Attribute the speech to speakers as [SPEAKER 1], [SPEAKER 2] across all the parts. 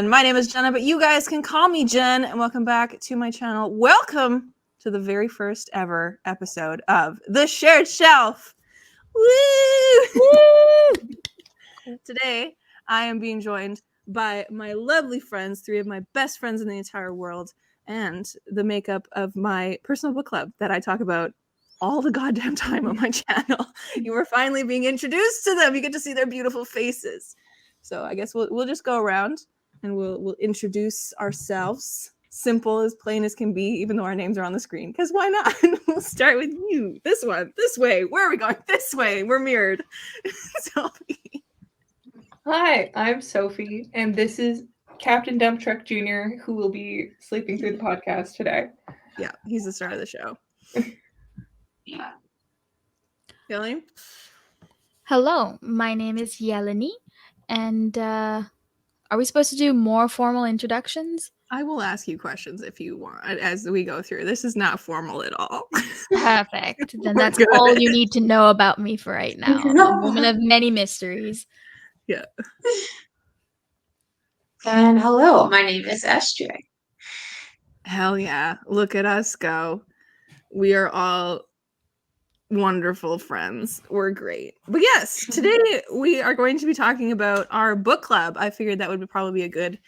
[SPEAKER 1] everyone. My name is Jenna, but you guys can call me Jen, and welcome back to my channel. Welcome to the very first ever episode of The Shared Shelf. Woo! Woo! Today, I am being joined by my lovely friends, three of my best friends in the entire world, and the makeup of my personal book club that I talk about all the goddamn time on my channel. You are finally being introduced to them. You get to see their beautiful faces. So I guess we'll just go around and we'll introduce ourselves. Simple, as plain as can be, even though our names are on the screen. Because why not? We'll start with you. This one. This way. Where are we going? This way. We're mirrored. Sophie.
[SPEAKER 2] Hi, I'm Sophie, and this is Captain Dump Truck Jr., who will be sleeping through the podcast today.
[SPEAKER 1] Yeah, he's the star of the show.
[SPEAKER 2] Yeah.
[SPEAKER 1] Yelene?
[SPEAKER 3] Hello, my name is Yeleni, and are we supposed to do more formal introductions?
[SPEAKER 1] I will ask you questions if you want as we go through. This is not formal at all.
[SPEAKER 3] Perfect. Then
[SPEAKER 1] We're
[SPEAKER 3] that's
[SPEAKER 1] good.
[SPEAKER 3] all you need to know about me for right now. I'm a woman of many mysteries.
[SPEAKER 1] Yeah.
[SPEAKER 4] And hello, my name is SJ.
[SPEAKER 1] Hell yeah. Look at us go. We are all wonderful friends. We're great. But yes, today we are going to be talking about our book club. I figured that would probably be a good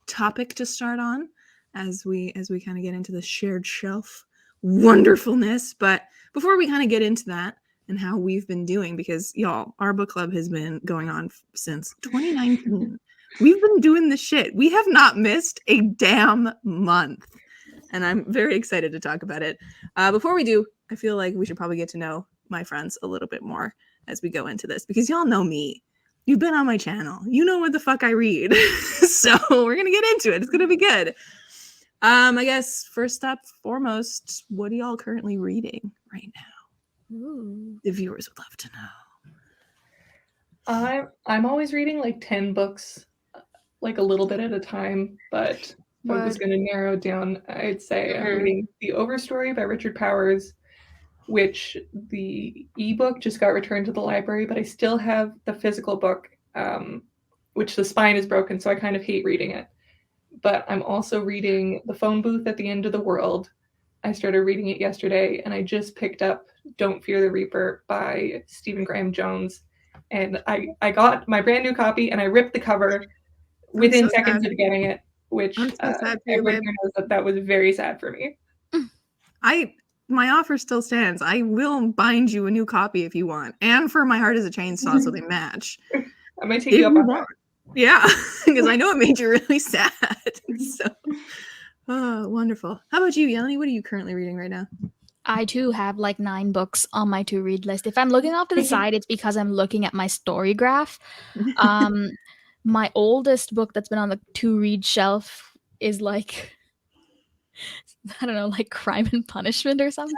[SPEAKER 1] topic to start on as we kind of get into the shared shelf wonderfulness. But before we kind of get into that and how we've been doing, because y'all, our book club has been going on since 2019. We've been doing this shit. We have not missed a damn month. And I'm very excited to talk about it. Before we do, I feel like we should probably get to know my friends a little bit more as we go into this, because y'all know me. You've been on my channel. You know what the fuck I read. So we're going to get into it. It's going to be good. I guess first up, foremost, what are y'all currently reading right now?
[SPEAKER 3] Ooh.
[SPEAKER 1] The viewers would love to know.
[SPEAKER 2] I'm always reading like 10 books, like a little bit at a time, but if I was going to narrow it down, I'd say I'm reading The Overstory by Richard Powers, which the ebook just got returned to the library, but I still have the physical book, which the spine is broken, so I kind of hate reading it. But I'm also reading The Phone Booth at the End of the World. I started reading it yesterday, and I just picked up Don't Fear the Reaper by Stephen Graham Jones. And I got my brand new copy, and I ripped the cover within seconds of getting it, which everyone here knows that was very sad for me.
[SPEAKER 1] My offer still stands. I will bind you a new copy if you want. And for My Heart is a Chainsaw, so they match.
[SPEAKER 2] I might take you up on that.
[SPEAKER 1] Yeah, because I know it made you really sad. So, oh, wonderful. How about you, Yeleni? What are you currently reading right now?
[SPEAKER 3] I too have like 9 books on my to-read list. If I'm looking off to the side, it's because I'm looking at my story graph. My oldest book that's been on the to-read shelf is like, I don't know, like Crime and Punishment or something.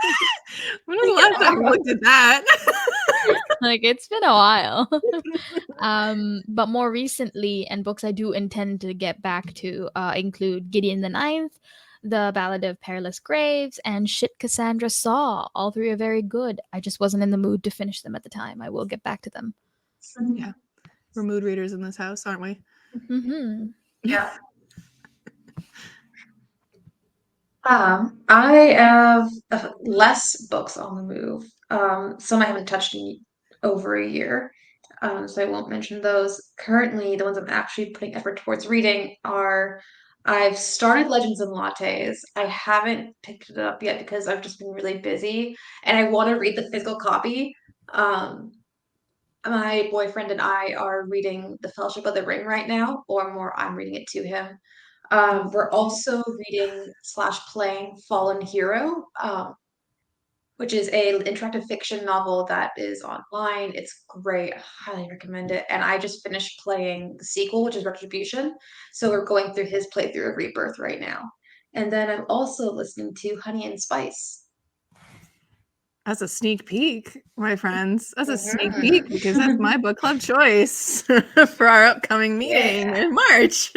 [SPEAKER 1] When was the last time you looked at that?
[SPEAKER 3] Like, it's been a while. But more recently, and books I do intend to get back to include Gideon the Ninth, The Ballad of Perilous Graves, and Shit Cassandra Saw. All 3 are very good. I just wasn't in the mood to finish them at the time. I will get back to them.
[SPEAKER 1] Yeah. We're mood readers in this house, aren't we?
[SPEAKER 3] Mm-hmm.
[SPEAKER 4] Yeah. I have less books on the move. Some I haven't touched in over a year, so I won't mention those. Currently, the ones I'm actually putting effort towards reading are I've started Legends and Lattes. I haven't picked it up yet because I've just been really busy, and I want to read the physical copy. My boyfriend and I are reading The Fellowship of the Ring right now, or more, I'm reading it to him. We're also reading / playing Fallen Hero, which is an interactive fiction novel that is online. It's great. I highly recommend it. And I just finished playing the sequel, which is Retribution. So we're going through his playthrough of Rebirth right now. And then I'm also listening to Honey and Spice.
[SPEAKER 1] That's a sneak peek, my friends. That's a sneak peek because that's my book club choice for our upcoming meeting in March.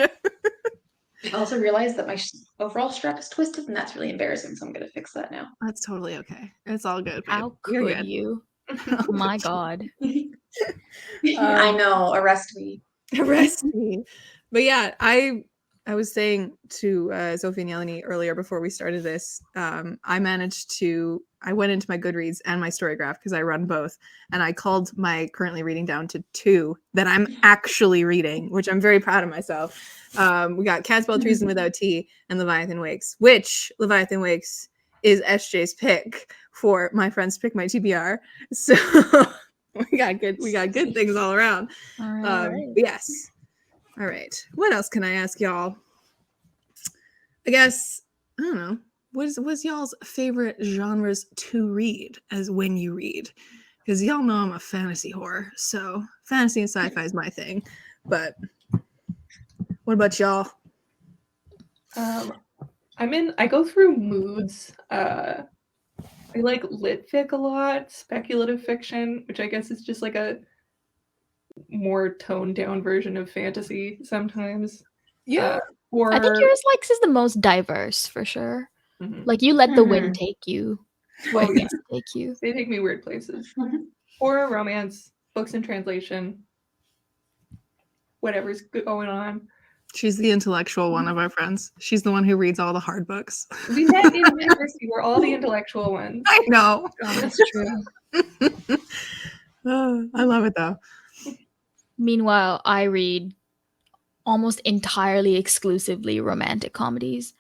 [SPEAKER 4] I also realized that my overall strap is twisted, and that's really embarrassing, so I'm going to fix that now.
[SPEAKER 1] That's totally okay. It's all good.
[SPEAKER 3] How could you? Oh my God.
[SPEAKER 4] I know. Arrest me.
[SPEAKER 1] Arrest me. But yeah, I was saying to Sophie and Yeleni earlier before we started this, I went into my Goodreads and my Storygraph because I run both, and I called my currently reading down to 2 that I'm actually reading, which I'm very proud of myself. We got Catspell Treason Without Tea and Leviathan Wakes, which Leviathan Wakes is SJ's pick for my friends pick my TBR. So we got good things all around.
[SPEAKER 3] All right.
[SPEAKER 1] Yes. All right. What else can I ask y'all? I guess I don't know. What's y'all's favorite genres to read as when you read? Because y'all know I'm a fantasy whore, so fantasy and sci-fi is my thing. But what about y'all?
[SPEAKER 2] I go through moods. I like lit fic a lot, speculative fiction, which I guess is just like a more toned down version of fantasy sometimes. Or
[SPEAKER 3] I think yours is the most diverse for sure. Like you let the wind take you where it needs to take you.
[SPEAKER 2] They take me weird places. Horror, romance, books in translation, whatever's going on.
[SPEAKER 1] She's the intellectual one of our friends. She's the one who reads all the hard books.
[SPEAKER 2] We met in university. We're all the intellectual ones.
[SPEAKER 1] I know.
[SPEAKER 3] Oh, that's true.
[SPEAKER 1] I love it though.
[SPEAKER 3] Meanwhile, I read almost entirely exclusively romantic comedies,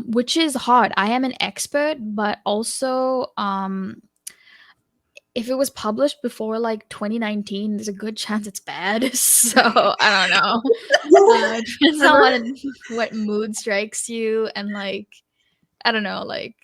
[SPEAKER 3] which is hard. I am an expert, but also if it was published before like 2019, there's a good chance it's bad. So I don't know. It depends on what mood strikes you, and like I don't know, like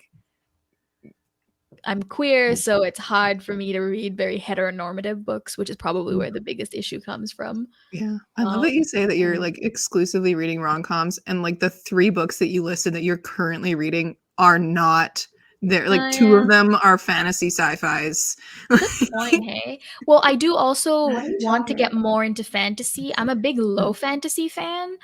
[SPEAKER 3] I'm queer, so it's hard for me to read very heteronormative books, which is probably where the biggest issue comes from.
[SPEAKER 1] Yeah. I love that you say that you're like exclusively reading rom-coms, and like the 3 books that you listed that you're currently reading are not there. Like 2 of them are fantasy sci-fis.
[SPEAKER 3] Good point, hey? Well, I do also want to get more into fantasy. I'm a big low fantasy fan.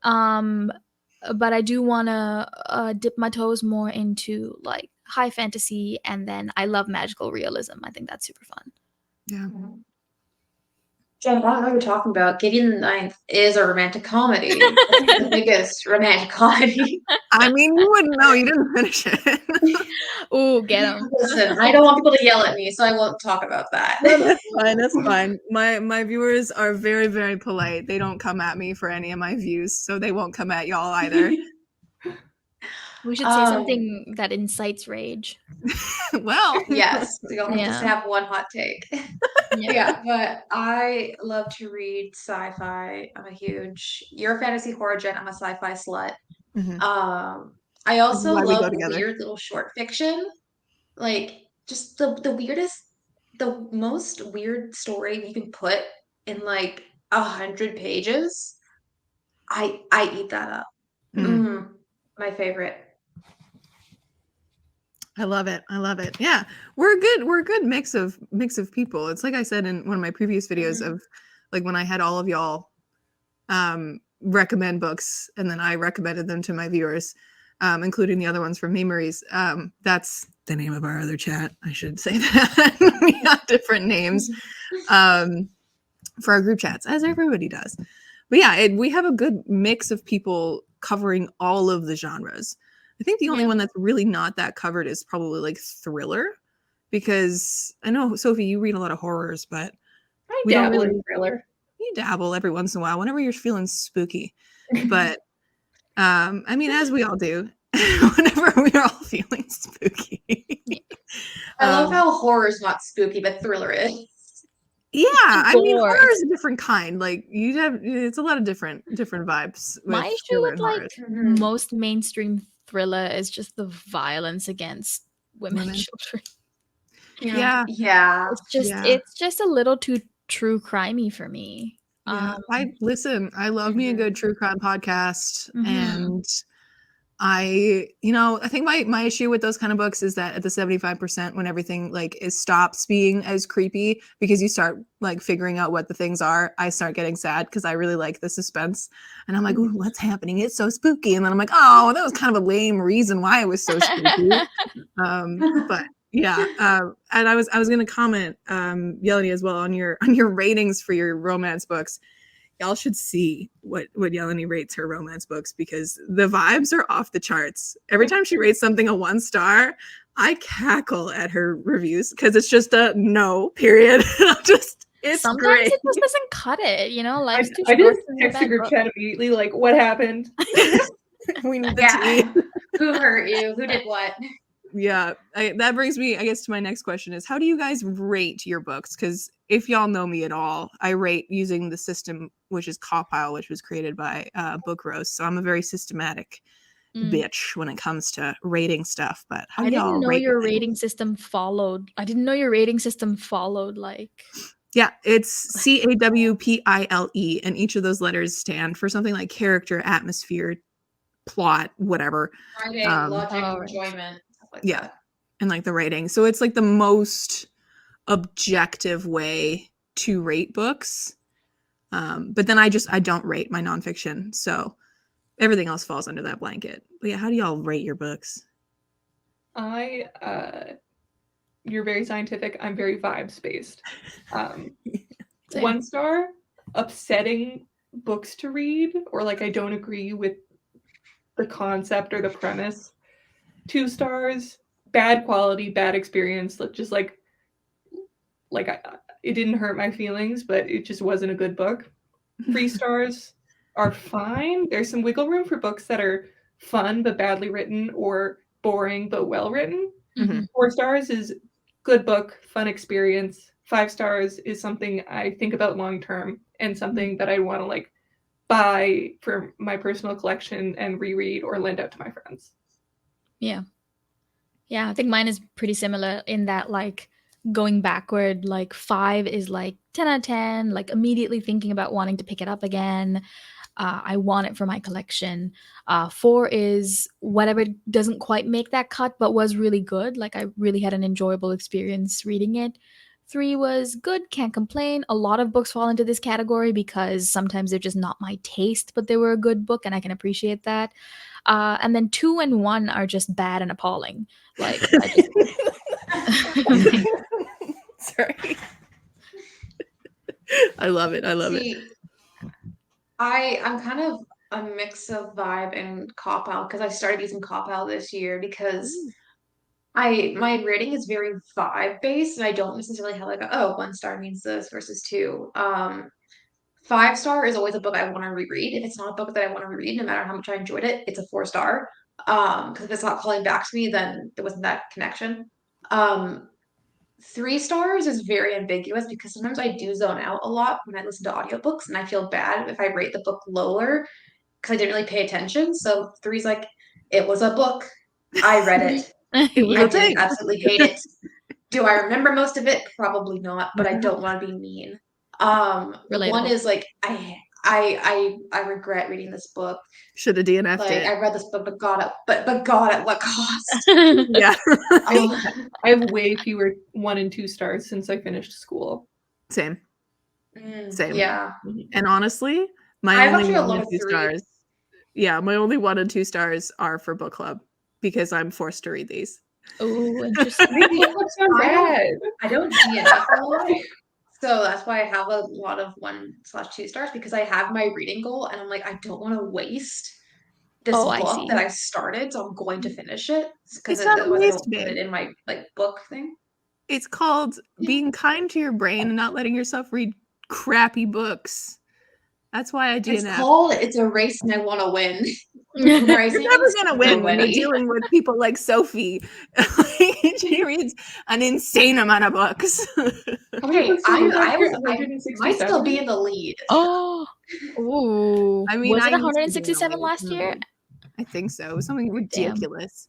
[SPEAKER 3] But I do want to dip my toes more into like high fantasy, and then I love magical realism. I think that's super fun.
[SPEAKER 1] Yeah.
[SPEAKER 4] Jen, I don't know what you're talking about. Gideon the Ninth is a romantic comedy. It's the biggest romantic comedy.
[SPEAKER 1] I mean, you wouldn't know. You didn't finish it.
[SPEAKER 3] Ooh, get him.
[SPEAKER 4] Listen, I don't want people to yell at me, so I won't talk about that.
[SPEAKER 1] No, that's fine. That's fine. My viewers are very, very polite. They don't come at me for any of my views, so they won't come at y'all either.
[SPEAKER 3] We should say something that incites rage.
[SPEAKER 1] Well,
[SPEAKER 4] yes, we don't just have one hot take. Yeah, but I love to read sci-fi. You're a fantasy horror Jen, I'm a sci-fi slut. I also love weird little short fiction. Like just the weirdest, the most weird story you can put in like 100 pages. I eat that up. My favorite.
[SPEAKER 1] I love it. I love it. Yeah, we're a good mix of people. It's like I said in one of my previous videos of like when I had all of y'all recommend books, and then I recommended them to my viewers, including the other ones from Memories. That's the name of our other chat. I should say that. We have different names for our group chats, as everybody does. But yeah, we have a good mix of people covering all of the genres. I think the only one that's really not that covered is probably like thriller, because I know, Sophie, you read a lot of horrors, but
[SPEAKER 2] I dabble in thriller.
[SPEAKER 1] You dabble every once in a while whenever you're feeling spooky. But I mean, as we all do, whenever we are all feeling spooky.
[SPEAKER 4] I love how horror is not spooky, but thriller is.
[SPEAKER 1] Yeah, I mean, horror is a different kind. Like it's a lot of different vibes.
[SPEAKER 3] My issue with like most mainstream thriller is just the violence against women and children.
[SPEAKER 1] Yeah.
[SPEAKER 3] It's just a little too true crimey for me.
[SPEAKER 1] Yeah. I love me a good true crime podcast, and I think my issue with those kind of books is that at the 75%, when everything like stops being as creepy because you start like figuring out what the things are, I start getting sad because I really like the suspense, and I'm like, ooh, what's happening? It's so spooky, and then I'm like, oh, that was kind of a lame reason why it was so spooky. But yeah, and I was going to comment, Yeleni, as well on your ratings for your romance books. y'all should see what Yeleni rates her romance books, because the vibes are off the charts. Every time she rates something a 1 star, I cackle at her reviews because it's just a no, period. It's
[SPEAKER 3] Sometimes
[SPEAKER 1] great.
[SPEAKER 3] it just doesn't cut it, you know. Life's too
[SPEAKER 2] I
[SPEAKER 3] short
[SPEAKER 2] just
[SPEAKER 3] to read a
[SPEAKER 2] text the
[SPEAKER 3] bad
[SPEAKER 2] group
[SPEAKER 3] book.
[SPEAKER 2] chat immediately, like, what happened?
[SPEAKER 1] We need the
[SPEAKER 4] Yeah.
[SPEAKER 1] tea.
[SPEAKER 4] Who hurt you? Who did what?
[SPEAKER 1] Yeah, that brings me, I guess, to my next question is, how do you guys rate your books? Because if y'all know me at all, I rate using the system, which is Copile, which was created by Book Roast. So I'm a very systematic bitch when it comes to rating stuff. But how
[SPEAKER 3] I
[SPEAKER 1] do y'all
[SPEAKER 3] didn't know
[SPEAKER 1] rate
[SPEAKER 3] your
[SPEAKER 1] things?
[SPEAKER 3] rating system followed. I didn't know your rating system followed like.
[SPEAKER 1] Yeah, it's CAWPILE, and each of those letters stand for something like character, atmosphere, plot, whatever.
[SPEAKER 4] Writing, logic,
[SPEAKER 3] right.
[SPEAKER 4] enjoyment, stuff like
[SPEAKER 1] Yeah.
[SPEAKER 4] that.
[SPEAKER 1] And like the rating. So it's like the most objective way to rate books. But then I don't rate my nonfiction. So everything else falls under that blanket. But yeah, how do y'all rate your books?
[SPEAKER 2] You're very scientific. I'm very vibes based.
[SPEAKER 3] Same.
[SPEAKER 2] 1 star, upsetting books to read, or like I don't agree with the concept or the premise. 2 stars, bad quality, bad experience. Just like it didn't hurt my feelings, but it just wasn't a good book. 3 stars are fine. There's some wiggle room for books that are fun but badly written, or boring but well written.
[SPEAKER 1] Mhm.
[SPEAKER 2] 4 stars is good book, fun experience. 5 stars is something I think about long term and something that I want to like buy for my personal collection and reread or lend out to my friends.
[SPEAKER 3] Yeah, I think mine is pretty similar in that, like, going backward, like 5 is like 10 out of 10, like immediately thinking about wanting to pick it up again. I want it for my collection. 4 is whatever doesn't quite make that cut, but was really good. Like, I really had an enjoyable experience reading it. 3 was good, can't complain. A lot of books fall into this category because sometimes they're just not my taste, but they were a good book, and I can appreciate that. And then 2 and 1 are just bad and appalling. Like,
[SPEAKER 1] Sorry. I love it.
[SPEAKER 4] See, I'm kind of a mix of vibe and Copile because I started using Copile this year because my rating is very vibe based and I don't necessarily have like 1 star means this versus 2. 5 star is always a book I want to reread. If it's not a book that I want to reread, no matter how much I enjoyed it, it's a 4 star. Because if it's not calling back to me, then there wasn't that connection. 3 stars is very ambiguous because sometimes I do zone out a lot when I listen to audiobooks and I feel bad if I rate the book lower because I didn't really pay attention. So 3 is like, it was a book. I read it.
[SPEAKER 1] It was
[SPEAKER 4] I
[SPEAKER 1] a thing.
[SPEAKER 4] didn't absolutely hate it. Do I remember most of it? Probably not, but I don't want to be mean. The 1
[SPEAKER 3] Relatable.
[SPEAKER 4] is like, I regret reading this book.
[SPEAKER 1] Should have DNF'd
[SPEAKER 4] Like,
[SPEAKER 1] it.
[SPEAKER 4] I read this book, but God, at what cost?
[SPEAKER 1] Yeah.
[SPEAKER 2] I have way fewer 1 and 2 stars since I finished school.
[SPEAKER 1] Same. Same.
[SPEAKER 4] Yeah.
[SPEAKER 1] And honestly,
[SPEAKER 4] I
[SPEAKER 1] my
[SPEAKER 4] have
[SPEAKER 1] only
[SPEAKER 4] actually a
[SPEAKER 1] 1
[SPEAKER 4] lot
[SPEAKER 1] and
[SPEAKER 4] of
[SPEAKER 1] 2
[SPEAKER 4] 3s.
[SPEAKER 1] stars. Yeah, my only 1 and 2 stars are for book club because I'm forced to read these.
[SPEAKER 3] Oh, interesting.
[SPEAKER 4] I don't DNF a lot. So that's why I have a lot of 1/2 stars because I have my reading goal and I'm like, I don't want to waste this
[SPEAKER 3] Oh, I
[SPEAKER 4] book
[SPEAKER 3] see.
[SPEAKER 4] that I started, so I'm going to finish it because
[SPEAKER 1] It's not a
[SPEAKER 4] otherwise I
[SPEAKER 1] waste,
[SPEAKER 4] don't put it
[SPEAKER 1] babe.
[SPEAKER 4] in my like book thing.
[SPEAKER 1] It's called being kind to your brain and not letting yourself read crappy books. That's why I DNF.
[SPEAKER 4] It's a race and I want to win.
[SPEAKER 1] You're never gonna win when you're
[SPEAKER 4] Nobody.
[SPEAKER 1] dealing with people like Sophie. She reads an insane amount of books.
[SPEAKER 2] How many
[SPEAKER 4] Hey,
[SPEAKER 2] books did you
[SPEAKER 4] I
[SPEAKER 2] read?
[SPEAKER 4] might still be
[SPEAKER 2] 167?
[SPEAKER 4] in the lead.
[SPEAKER 3] Oh, ooh.
[SPEAKER 1] I mean,
[SPEAKER 3] Was it
[SPEAKER 1] I used to be in the
[SPEAKER 3] 167
[SPEAKER 1] lead.
[SPEAKER 3] last year?
[SPEAKER 1] I think so. It was something
[SPEAKER 3] Damn.
[SPEAKER 1] ridiculous.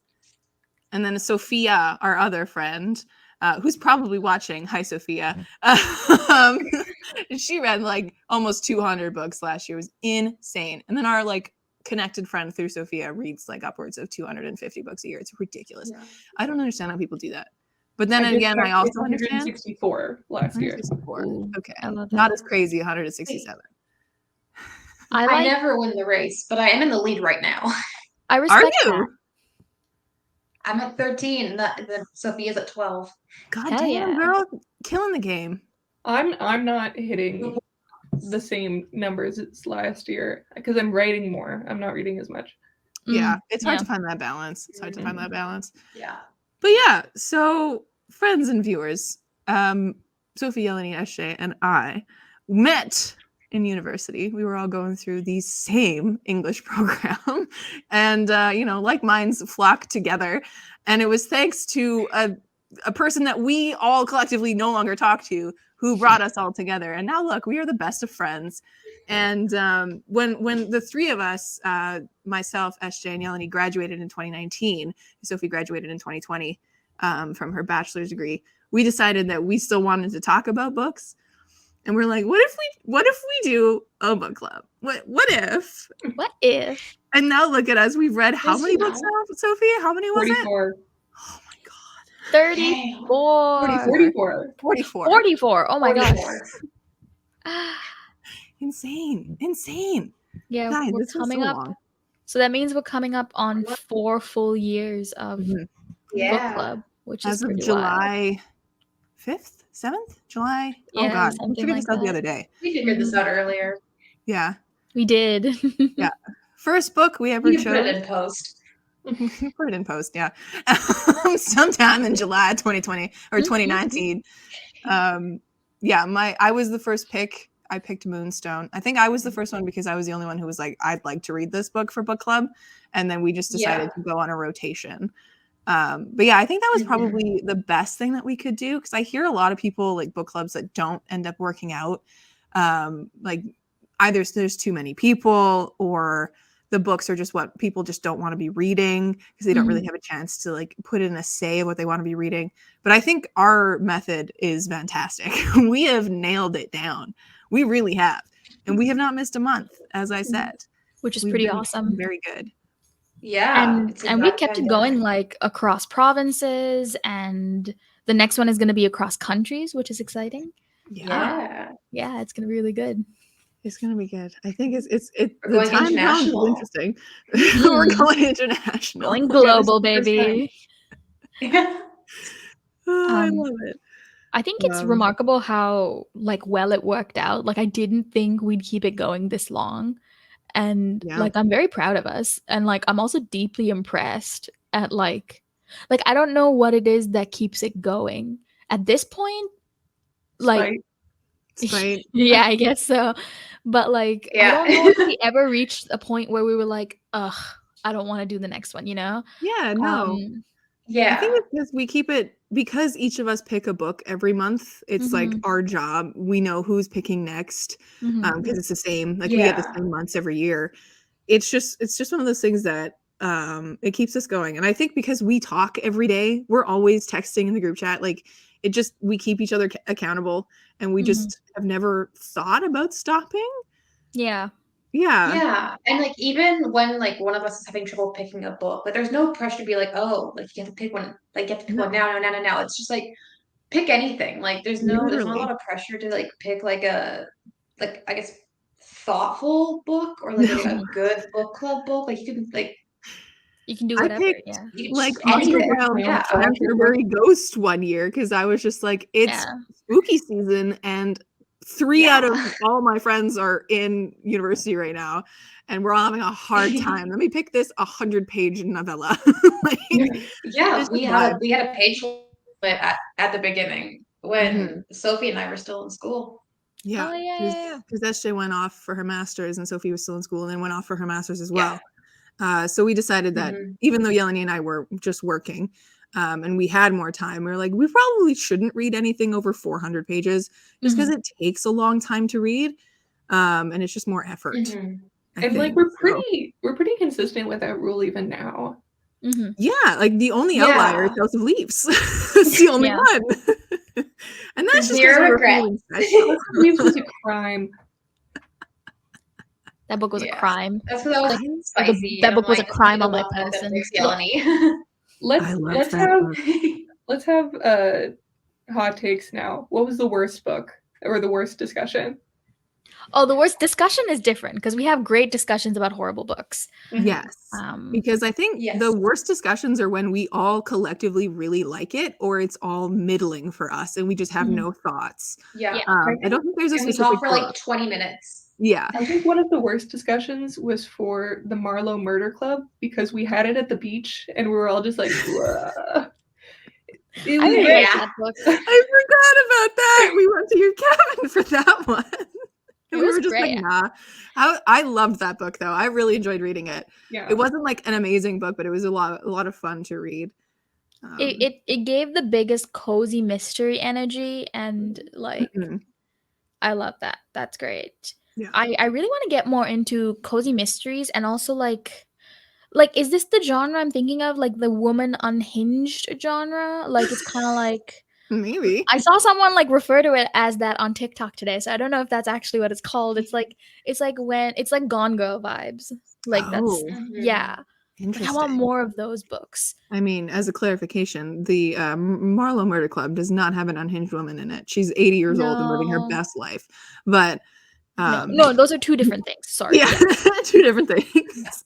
[SPEAKER 1] And then Sophia, our other friend, who's probably watching. Hi, Sophia. She read like almost 200 books last year. It was insane. And then our like connected friend through Sophia reads like upwards of 250 books a year. It's ridiculous.
[SPEAKER 4] Yeah.
[SPEAKER 1] I don't understand how people do that. But then
[SPEAKER 2] I
[SPEAKER 1] again, I also understand
[SPEAKER 2] 164 last year.
[SPEAKER 1] 164.
[SPEAKER 3] Ooh,
[SPEAKER 1] Okay.
[SPEAKER 3] I love that.
[SPEAKER 1] Not as crazy, 167.
[SPEAKER 4] I never win the race, but I am in the lead right now.
[SPEAKER 3] I
[SPEAKER 1] Are
[SPEAKER 3] respect
[SPEAKER 1] you?
[SPEAKER 3] that.
[SPEAKER 4] I'm at 13. Sophia's at 12.
[SPEAKER 1] God
[SPEAKER 3] Hell
[SPEAKER 1] damn,
[SPEAKER 3] yeah.
[SPEAKER 1] girl. Killing the game.
[SPEAKER 2] I'm not hitting the same numbers as last year because I'm writing more. I'm not reading as much.
[SPEAKER 1] Yeah, it's hard to find that balance.
[SPEAKER 4] Yeah.
[SPEAKER 1] But yeah, so friends and viewers, Sophie, Yeleni, Eshe, and I met in university. We were all going through the same English program, and like minds flocked together. And it was thanks to a person that we all collectively no longer talk to who brought us all together. And now look, we are the best of friends. And when the three of us, myself, SJ, and Yeleni, graduated in 2019, Sophie graduated in 2020 from her bachelor's degree, we decided that we still wanted to talk about books. And we're like, what if we do a book club? What if? And now look at us. We've read how many books now, Sophie? How many was
[SPEAKER 2] 44.
[SPEAKER 1] it? Oh my god.
[SPEAKER 3] 34. 44. Oh my gosh.
[SPEAKER 1] Insane.
[SPEAKER 3] Yeah,
[SPEAKER 1] God,
[SPEAKER 3] we're coming up. Long. So that means we're coming up on 4 full years of book club, which is pretty
[SPEAKER 1] July 5th, 7th, July.
[SPEAKER 3] Yeah,
[SPEAKER 1] oh god, we figured this out the other day.
[SPEAKER 4] We figured this out earlier.
[SPEAKER 1] Yeah,
[SPEAKER 3] we did.
[SPEAKER 1] Yeah, first book we ever chose.
[SPEAKER 4] Put it in post.
[SPEAKER 1] Put it in post, yeah. Sometime in July 2020 or 2019. I was the first pick. I picked Moonstone. I think I was the first one because I was the only one who was like, I'd like to read this book for book club. And then we just decided to go on a rotation. But yeah, I think that was probably the best thing that we could do, because I hear a lot of people like book clubs that don't end up working out. Like either there's too many people, or the books are just what people just don't want to be reading because they don't really have a chance to like put in a say of what they want to be reading. But I think our method is fantastic. We have nailed it down. We really have. And we have not missed a month, as I said.
[SPEAKER 3] Which is pretty awesome.
[SPEAKER 1] Very good.
[SPEAKER 4] Yeah.
[SPEAKER 3] And we kept it going like across provinces, and the next one is going to be across countries, which is exciting.
[SPEAKER 4] Yeah.
[SPEAKER 3] Yeah, it's going to be really good.
[SPEAKER 1] It's going to be good. I think it's
[SPEAKER 4] the time is
[SPEAKER 1] interesting. We're going international.
[SPEAKER 3] Going global, baby.
[SPEAKER 1] I love it.
[SPEAKER 3] I think it's remarkable how like well it worked out. Like I didn't think we'd keep it going this long. And like I'm very proud of us. And like I'm also deeply impressed at like I don't know what it is that keeps it going. At this point, like
[SPEAKER 1] Spite.
[SPEAKER 3] Yeah, I guess so. But like I don't know if we ever reached a point where we were like, ugh, I don't want to do the next one, you know?
[SPEAKER 1] Yeah, no.
[SPEAKER 4] Yeah.
[SPEAKER 1] I think it's because we keep it, because each of us pick a book every month. It's like our job. We know who's picking next because it's the same. Like we get the same months every year. It's just one of those things that it keeps us going. And I think because we talk every day, we're always texting in the group chat. Like we keep each other accountable, and we just have never thought about stopping.
[SPEAKER 3] Yeah.
[SPEAKER 4] And like even when like one of us is having trouble picking a book, but there's no pressure to be like, oh, like you have to pick one, like you have to pick one now. It's just like pick anything. Like there's not a lot of pressure to like pick like a I guess thoughtful book or like a good book club book. Like
[SPEAKER 3] you can do whatever.
[SPEAKER 1] I picked, like Canterbury Ghost one year because I was just like, it's spooky season, and 3 out of all my friends are in university right now, and we're all having a hard time. Let me pick this 100-page novella.
[SPEAKER 4] We had a page limit at the beginning when Sophie and I were still in school.
[SPEAKER 1] Because SJ went off for her master's, and Sophie was still in school, and then went off for her master's as well. So we decided that even though Yeleni and I were just working, and we had more time, we were like, we probably shouldn't read anything over 400 pages just because it takes a long time to read, and it's just more effort.
[SPEAKER 2] And like we're pretty consistent with that rule even now.
[SPEAKER 1] Yeah, like the only outlier is House of Leaves. It's the only one. And that's just
[SPEAKER 4] zero regret.
[SPEAKER 2] Leaves was a crime.
[SPEAKER 3] That book was a crime.
[SPEAKER 4] That's what I was spicy.
[SPEAKER 3] That book was a crime on my person.
[SPEAKER 2] Let's have hot takes now. What was the worst book or the worst discussion?
[SPEAKER 3] Oh, the worst discussion is different because we have great discussions about horrible books.
[SPEAKER 1] Yes.
[SPEAKER 3] Um,
[SPEAKER 1] Because I think
[SPEAKER 4] Yes.
[SPEAKER 1] the worst discussions are when we all collectively really like it, or it's all middling for us and we just have
[SPEAKER 3] Mhm.
[SPEAKER 1] no thoughts.
[SPEAKER 4] Yeah.
[SPEAKER 3] Yeah.
[SPEAKER 1] I don't think there's a
[SPEAKER 4] And we
[SPEAKER 1] specific
[SPEAKER 4] talk for like
[SPEAKER 1] book.
[SPEAKER 4] 20 minutes.
[SPEAKER 1] Yeah.
[SPEAKER 2] I think one of the worst discussions was for the Marlowe Murder Club because we had it at the beach and we were all just like, "Whoa." It
[SPEAKER 3] I
[SPEAKER 2] was
[SPEAKER 3] really
[SPEAKER 2] like,
[SPEAKER 3] like
[SPEAKER 4] Yeah.
[SPEAKER 3] that book.
[SPEAKER 1] I forgot about that. We went to your cabin for that one.
[SPEAKER 3] It
[SPEAKER 1] And we
[SPEAKER 3] was
[SPEAKER 1] were just
[SPEAKER 3] great.
[SPEAKER 1] like, nah. I loved that book though. I really enjoyed reading it.
[SPEAKER 2] yeah.
[SPEAKER 1] It wasn't like an amazing book, but it was a lot of fun to read.
[SPEAKER 3] It gave the biggest cozy mystery energy, and like
[SPEAKER 1] mhm.
[SPEAKER 3] I love that. That's great.
[SPEAKER 1] Yeah.
[SPEAKER 3] I really want to get more into cozy mysteries, and also like is this the genre I'm thinking of, like the woman unhinged genre? Like it's kind of like
[SPEAKER 1] Maybe.
[SPEAKER 3] I saw someone like refer to it as that on TikTok today, so I don't know if that's actually what it's called. It's like when it's like Gone Girl vibes. Like that's
[SPEAKER 1] Oh,
[SPEAKER 3] yeah. Like, I want
[SPEAKER 1] interesting.
[SPEAKER 3] more of those books.
[SPEAKER 1] I mean, as a clarification, the Marlowe Murder Club does not have an unhinged woman in it. She's 80 years old and living her
[SPEAKER 3] No.
[SPEAKER 1] best life. But
[SPEAKER 3] No, those are two different things. Sorry.
[SPEAKER 1] yeah, two different things.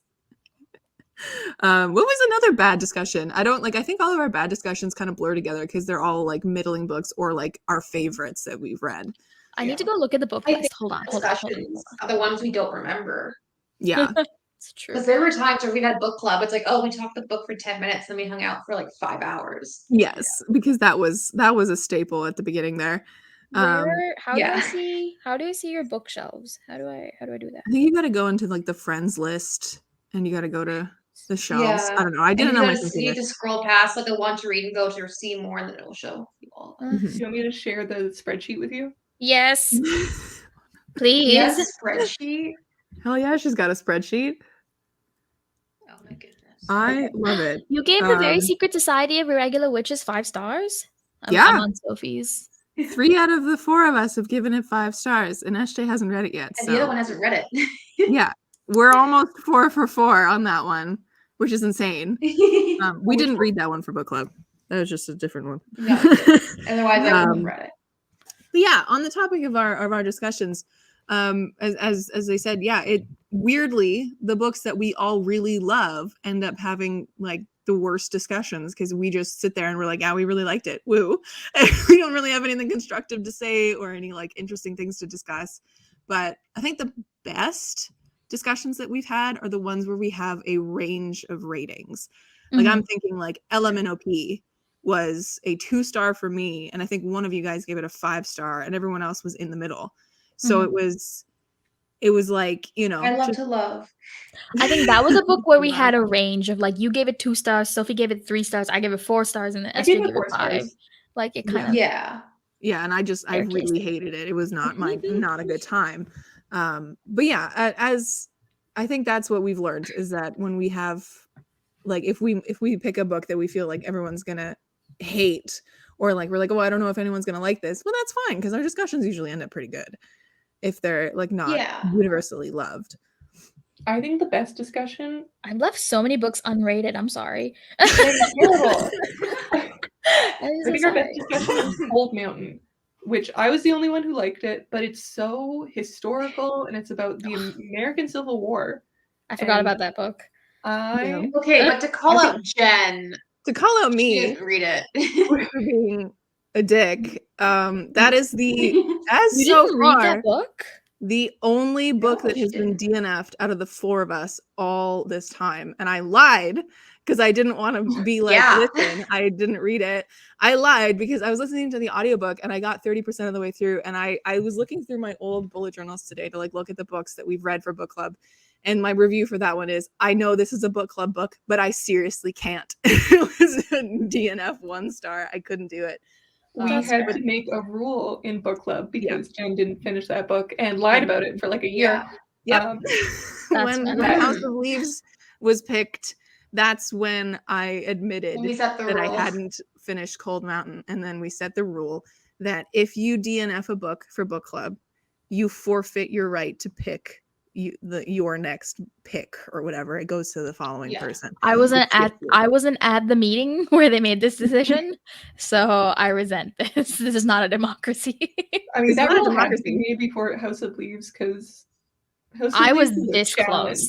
[SPEAKER 1] What was another bad discussion? I think all of our bad discussions kind of blur together because they're all like middling books or like our favorites that we've read.
[SPEAKER 3] I need to go look at the book
[SPEAKER 4] I
[SPEAKER 3] list.
[SPEAKER 4] think
[SPEAKER 3] Hold on.
[SPEAKER 4] discussions are the ones we don't remember.
[SPEAKER 1] Yeah.
[SPEAKER 3] It's true.
[SPEAKER 4] Because there were times where we had book club. It's like, oh, we talked the book for 10 minutes, then we hung out for like 5 hours.
[SPEAKER 1] Yes, because that was a staple at the beginning there.
[SPEAKER 3] How do
[SPEAKER 4] yeah.
[SPEAKER 3] I see your bookshelves? How do I do that?
[SPEAKER 1] I think you got to go into like the friends list and you got to go to the shelves.
[SPEAKER 4] Yeah.
[SPEAKER 1] I don't know. I did it
[SPEAKER 4] And
[SPEAKER 1] on
[SPEAKER 4] you
[SPEAKER 1] my
[SPEAKER 4] gotta
[SPEAKER 1] computer.
[SPEAKER 4] need to scroll past like a want to read and go to see more, and then it'll show you all.
[SPEAKER 1] Mhm.
[SPEAKER 2] Do you want me to share the spreadsheet with you?
[SPEAKER 3] Yes, please.
[SPEAKER 4] Yes, spreadsheet.
[SPEAKER 1] Hell yeah, she's got a spreadsheet.
[SPEAKER 4] Oh my goodness.
[SPEAKER 1] I love it.
[SPEAKER 3] You gave the Very
[SPEAKER 1] Um,
[SPEAKER 3] Secret Society of Irregular Witches 5 stars. I'm
[SPEAKER 1] Yeah.
[SPEAKER 3] on Sophie's.
[SPEAKER 1] 3 out of the 4 of us have given it 5 stars, and SJ hasn't read it yet.
[SPEAKER 4] And
[SPEAKER 1] So
[SPEAKER 4] the other one hasn't read it.
[SPEAKER 1] yeah, we're almost 4 for 4 on that one, which is insane. We didn't read that one for book club. That was just a different one.
[SPEAKER 4] No, otherwise I wouldn't have read it.
[SPEAKER 1] But yeah, on the topic of our discussions, as they said, yeah, it weirdly the books that we all really love end up having like the worst discussions because we just sit there and we're like, yeah, we really liked it, woo. And we don't really have anything constructive to say or any like interesting things to discuss. But I think the best discussions that we've had are the ones where we have a range of ratings. Like I'm thinking like LMNOP was a 2-star for me, and I think one of you guys gave it a 5-star, and everyone else was in the middle. So it was like, you know,
[SPEAKER 4] I love to love.
[SPEAKER 3] I think that was a book where we had a range of like you gave it 2 stars, Sophie gave it 3 stars, I gave it 4 stars, and then
[SPEAKER 2] I
[SPEAKER 3] SJ
[SPEAKER 2] gave it
[SPEAKER 3] gave
[SPEAKER 2] 4
[SPEAKER 3] it 5.
[SPEAKER 2] stars.
[SPEAKER 3] Like it kind of
[SPEAKER 4] Yeah.
[SPEAKER 1] yeah, and I really hated it. It was not not a good time. But yeah, as I think that's what we've learned is that when we have like if we pick a book that we feel like everyone's gonna hate, or like we're like, oh, I don't know if anyone's gonna like this, well, that's fine because our discussions usually end up pretty good if they're like not universally loved.
[SPEAKER 2] I think the best discussion.
[SPEAKER 3] I've left so many books unrated. I'm sorry.
[SPEAKER 2] They're terrible. I
[SPEAKER 3] so
[SPEAKER 2] think our best discussion is Cold Mountain, which I was the only one who liked it, but it's so historical and it's about the American Civil War.
[SPEAKER 3] I forgot about that book.
[SPEAKER 4] Okay, but to call out Jen,
[SPEAKER 1] to call out
[SPEAKER 4] she
[SPEAKER 1] me
[SPEAKER 4] didn't read it.
[SPEAKER 1] for being a dick, that is the as
[SPEAKER 3] You
[SPEAKER 1] so
[SPEAKER 3] didn't read
[SPEAKER 1] far
[SPEAKER 3] that book?
[SPEAKER 1] the only book that has been DNF'd out of the 4 of us all this time. And I lied because I didn't want to be like, listen, I didn't read it. I lied because I was listening to the audiobook and I got 30% of the way through. And I was looking through my old bullet journals today to like look at the books that we've read for book club. And my review for that one is, I know this is a book club book, but I seriously can't. It was a DNF 1-star. I couldn't do it.
[SPEAKER 2] We had to make a rule in book club because Jen didn't finish that book and lied about it for like a year.
[SPEAKER 1] Yep. When House of Leaves was picked, that's when I admitted that I hadn't finished Cold Mountain. And then we set the rule that if you DNF a book for book club, you forfeit your right to pick your next pick or whatever. It goes to the following person.
[SPEAKER 3] I wasn't at the meeting where they made this decision, so I resent this. This is not a democracy.
[SPEAKER 2] I mean,
[SPEAKER 1] It's
[SPEAKER 2] that
[SPEAKER 1] not a
[SPEAKER 2] will have to
[SPEAKER 1] democracy.
[SPEAKER 2] be made before House of Leaves, because
[SPEAKER 3] I was this close.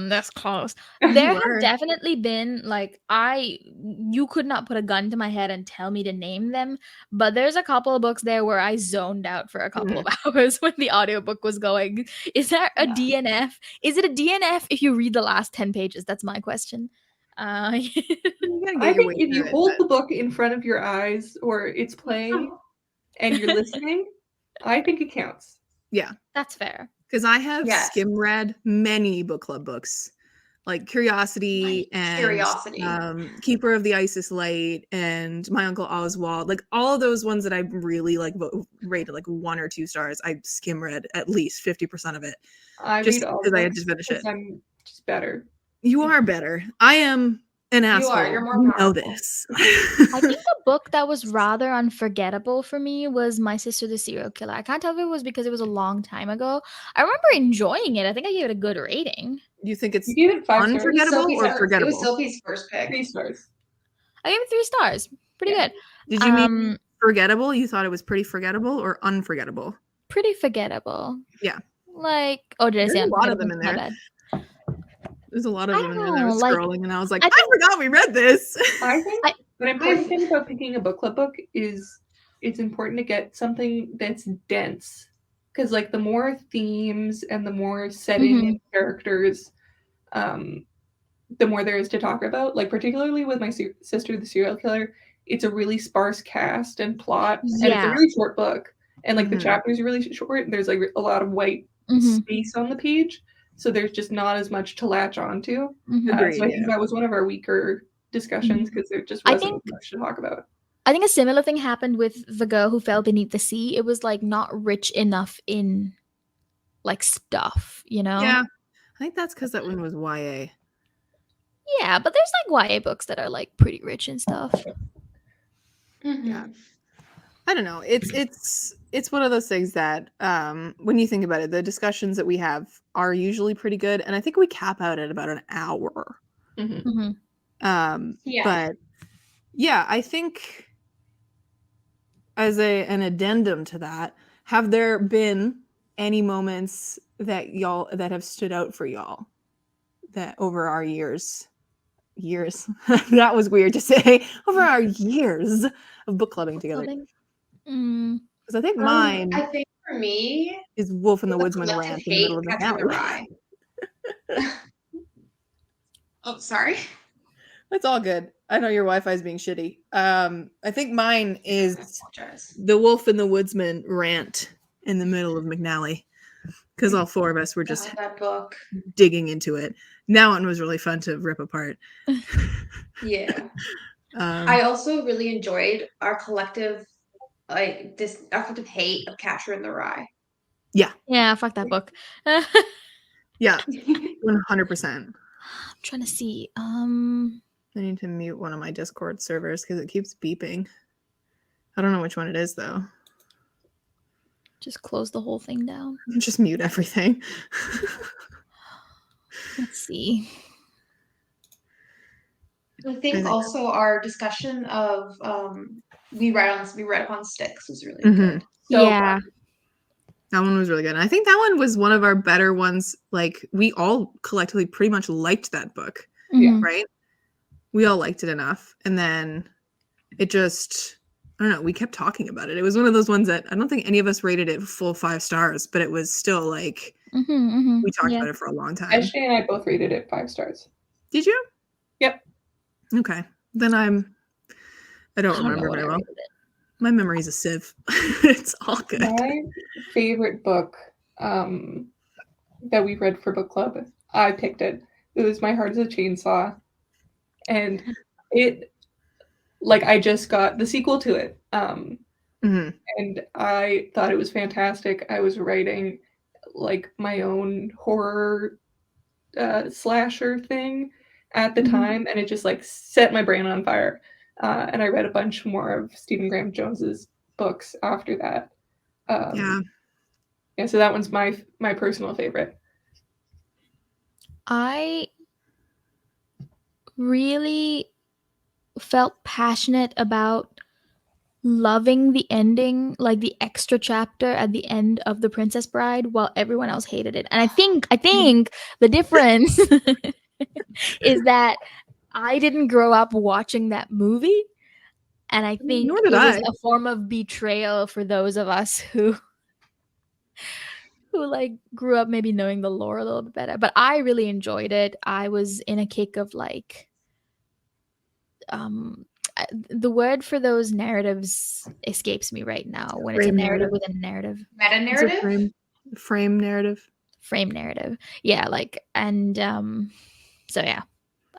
[SPEAKER 3] This close. There
[SPEAKER 1] were.
[SPEAKER 3] have definitely been you could not put a gun to my head and tell me to name them, but there's a couple of books there where I zoned out for a couple of hours when the audiobook was going. Is that a DNF? Is it a DNF if you read the last 10 pages? That's my question.
[SPEAKER 2] I think if you hold the book in front of your eyes or it's playing and you're listening, I think it counts.
[SPEAKER 1] Yeah.
[SPEAKER 3] That's fair.
[SPEAKER 1] Because I have skim read many book club books, like Curiosity and Keeper of the Isis Light and My Uncle Oswald, like all of those ones that I really like rated like 1 or 2 stars. I skim read at least 50% of it.
[SPEAKER 2] I
[SPEAKER 1] just
[SPEAKER 2] read all
[SPEAKER 1] because I had to finish it.
[SPEAKER 2] I'm just better.
[SPEAKER 1] You are better. I am an asshole.
[SPEAKER 4] You are. You're more powerful.
[SPEAKER 1] You know this.
[SPEAKER 3] I think the book that was rather unforgettable for me was My Sister the Serial Killer. I can't tell if it was because it was a long time ago. I remember enjoying it. I think I gave it a a good rating.
[SPEAKER 1] You think it's
[SPEAKER 2] You gave it 5
[SPEAKER 1] unforgettable or forgettable?
[SPEAKER 4] It was Sophie's first pick.
[SPEAKER 2] 3 stars.
[SPEAKER 3] I gave it 3 stars. Pretty good.
[SPEAKER 1] Did you mean forgettable? You thought it was pretty forgettable or unforgettable?
[SPEAKER 3] Pretty forgettable.
[SPEAKER 1] Yeah.
[SPEAKER 3] Like, did I say
[SPEAKER 1] a lot of them in there?
[SPEAKER 3] My bad.
[SPEAKER 1] There's a lot of them in there. I was
[SPEAKER 3] like,
[SPEAKER 1] scrolling and I was like, I forgot we read this.
[SPEAKER 2] I think the important thing about picking a book club book is it's important to get something that's dense. Because like the more themes and the more setting and characters, the more there is to talk about. Like particularly with My Sister the Serial Killer, it's a really sparse cast and plot, and it's a really short book. And like the chapters are really short. There's like a lot of white space on the page. So there's just not as much to latch on to. So I think that was one of our weaker discussions because there just wasn't much to talk about.
[SPEAKER 3] I think a similar thing happened with The Girl Who Fell Beneath the Sea. It was like not rich enough in like stuff, you know?
[SPEAKER 1] Yeah. I think that's because that one was YA.
[SPEAKER 3] Yeah, but there's like YA books that are like pretty rich and stuff.
[SPEAKER 1] Yeah. I don't know. It's one of those things that when you think about it, the discussions that we have are usually pretty good, and I think we cap out at about an hour. But yeah, I think as an addendum to that, have there been any moments that have stood out for y'all that over our years that was weird to say, over our years of book clubbing together? Because I think mine,
[SPEAKER 4] I think for me,
[SPEAKER 1] is Wolf and the Woodsman rant in the middle of the alley.
[SPEAKER 4] Oh, sorry.
[SPEAKER 1] It's all good. I know your Wi-Fi is being shitty. I think mine is the Wolf and the Woodsman rant in the middle of McNally, because all 4 of us were just
[SPEAKER 4] that book.
[SPEAKER 1] digging into it. That one was really fun to rip apart.
[SPEAKER 4] Yeah. I also really enjoyed our collective hate of Catcher in the Rye.
[SPEAKER 3] Yeah, fuck that book.
[SPEAKER 1] Yeah, 100%. I'm
[SPEAKER 3] trying to see.
[SPEAKER 1] I need to mute one of my Discord servers because it keeps beeping. I don't know which one it is though.
[SPEAKER 3] Just close the whole thing down.
[SPEAKER 1] Just mute everything.
[SPEAKER 3] Let's see.
[SPEAKER 4] I think also our discussion of we read upon Sticks was really good.
[SPEAKER 3] So fun.
[SPEAKER 1] That one was really good. And I think that one was one of our better ones. Like we all collectively pretty much liked that book. Right? We all liked it enough. And then it just, I don't know, we kept talking about it. It was one of those ones that I don't think any of us rated it full 5 stars, but it was still like, we talked about it for a long time.
[SPEAKER 2] Ashley and I both rated it 5 stars.
[SPEAKER 1] Did you?
[SPEAKER 2] Yep.
[SPEAKER 1] Okay. Then I don't remember very well. My memory's a sieve. It's all good.
[SPEAKER 2] My favorite book that we read for book club, I picked it. It was My Heart is a Chainsaw. And it, like, I just got the sequel to it. And I thought it was fantastic. I was writing, like, my own horror slasher thing at the time, and it just, like, set my brain on fire. And I read a bunch more of Stephen Graham Jones's books after that. Yeah, so that one's my personal favorite.
[SPEAKER 3] I really felt passionate about loving the ending, like the extra chapter at the end of The Princess Bride, while everyone else hated it. And I think the difference is that I didn't grow up watching that movie, and I think
[SPEAKER 1] Nor did
[SPEAKER 3] it was
[SPEAKER 1] I.
[SPEAKER 3] a form of betrayal for those of us who like grew up maybe knowing the lore a little bit better. But I really enjoyed it. I was in a kick of like the word for those narratives escapes me right now, when it's a
[SPEAKER 1] Frame
[SPEAKER 3] narrative
[SPEAKER 1] narrative.
[SPEAKER 3] within a narrative.
[SPEAKER 4] Meta
[SPEAKER 1] It's a
[SPEAKER 4] narrative?
[SPEAKER 1] frame narrative.
[SPEAKER 3] Frame narrative. Yeah, like, and so yeah.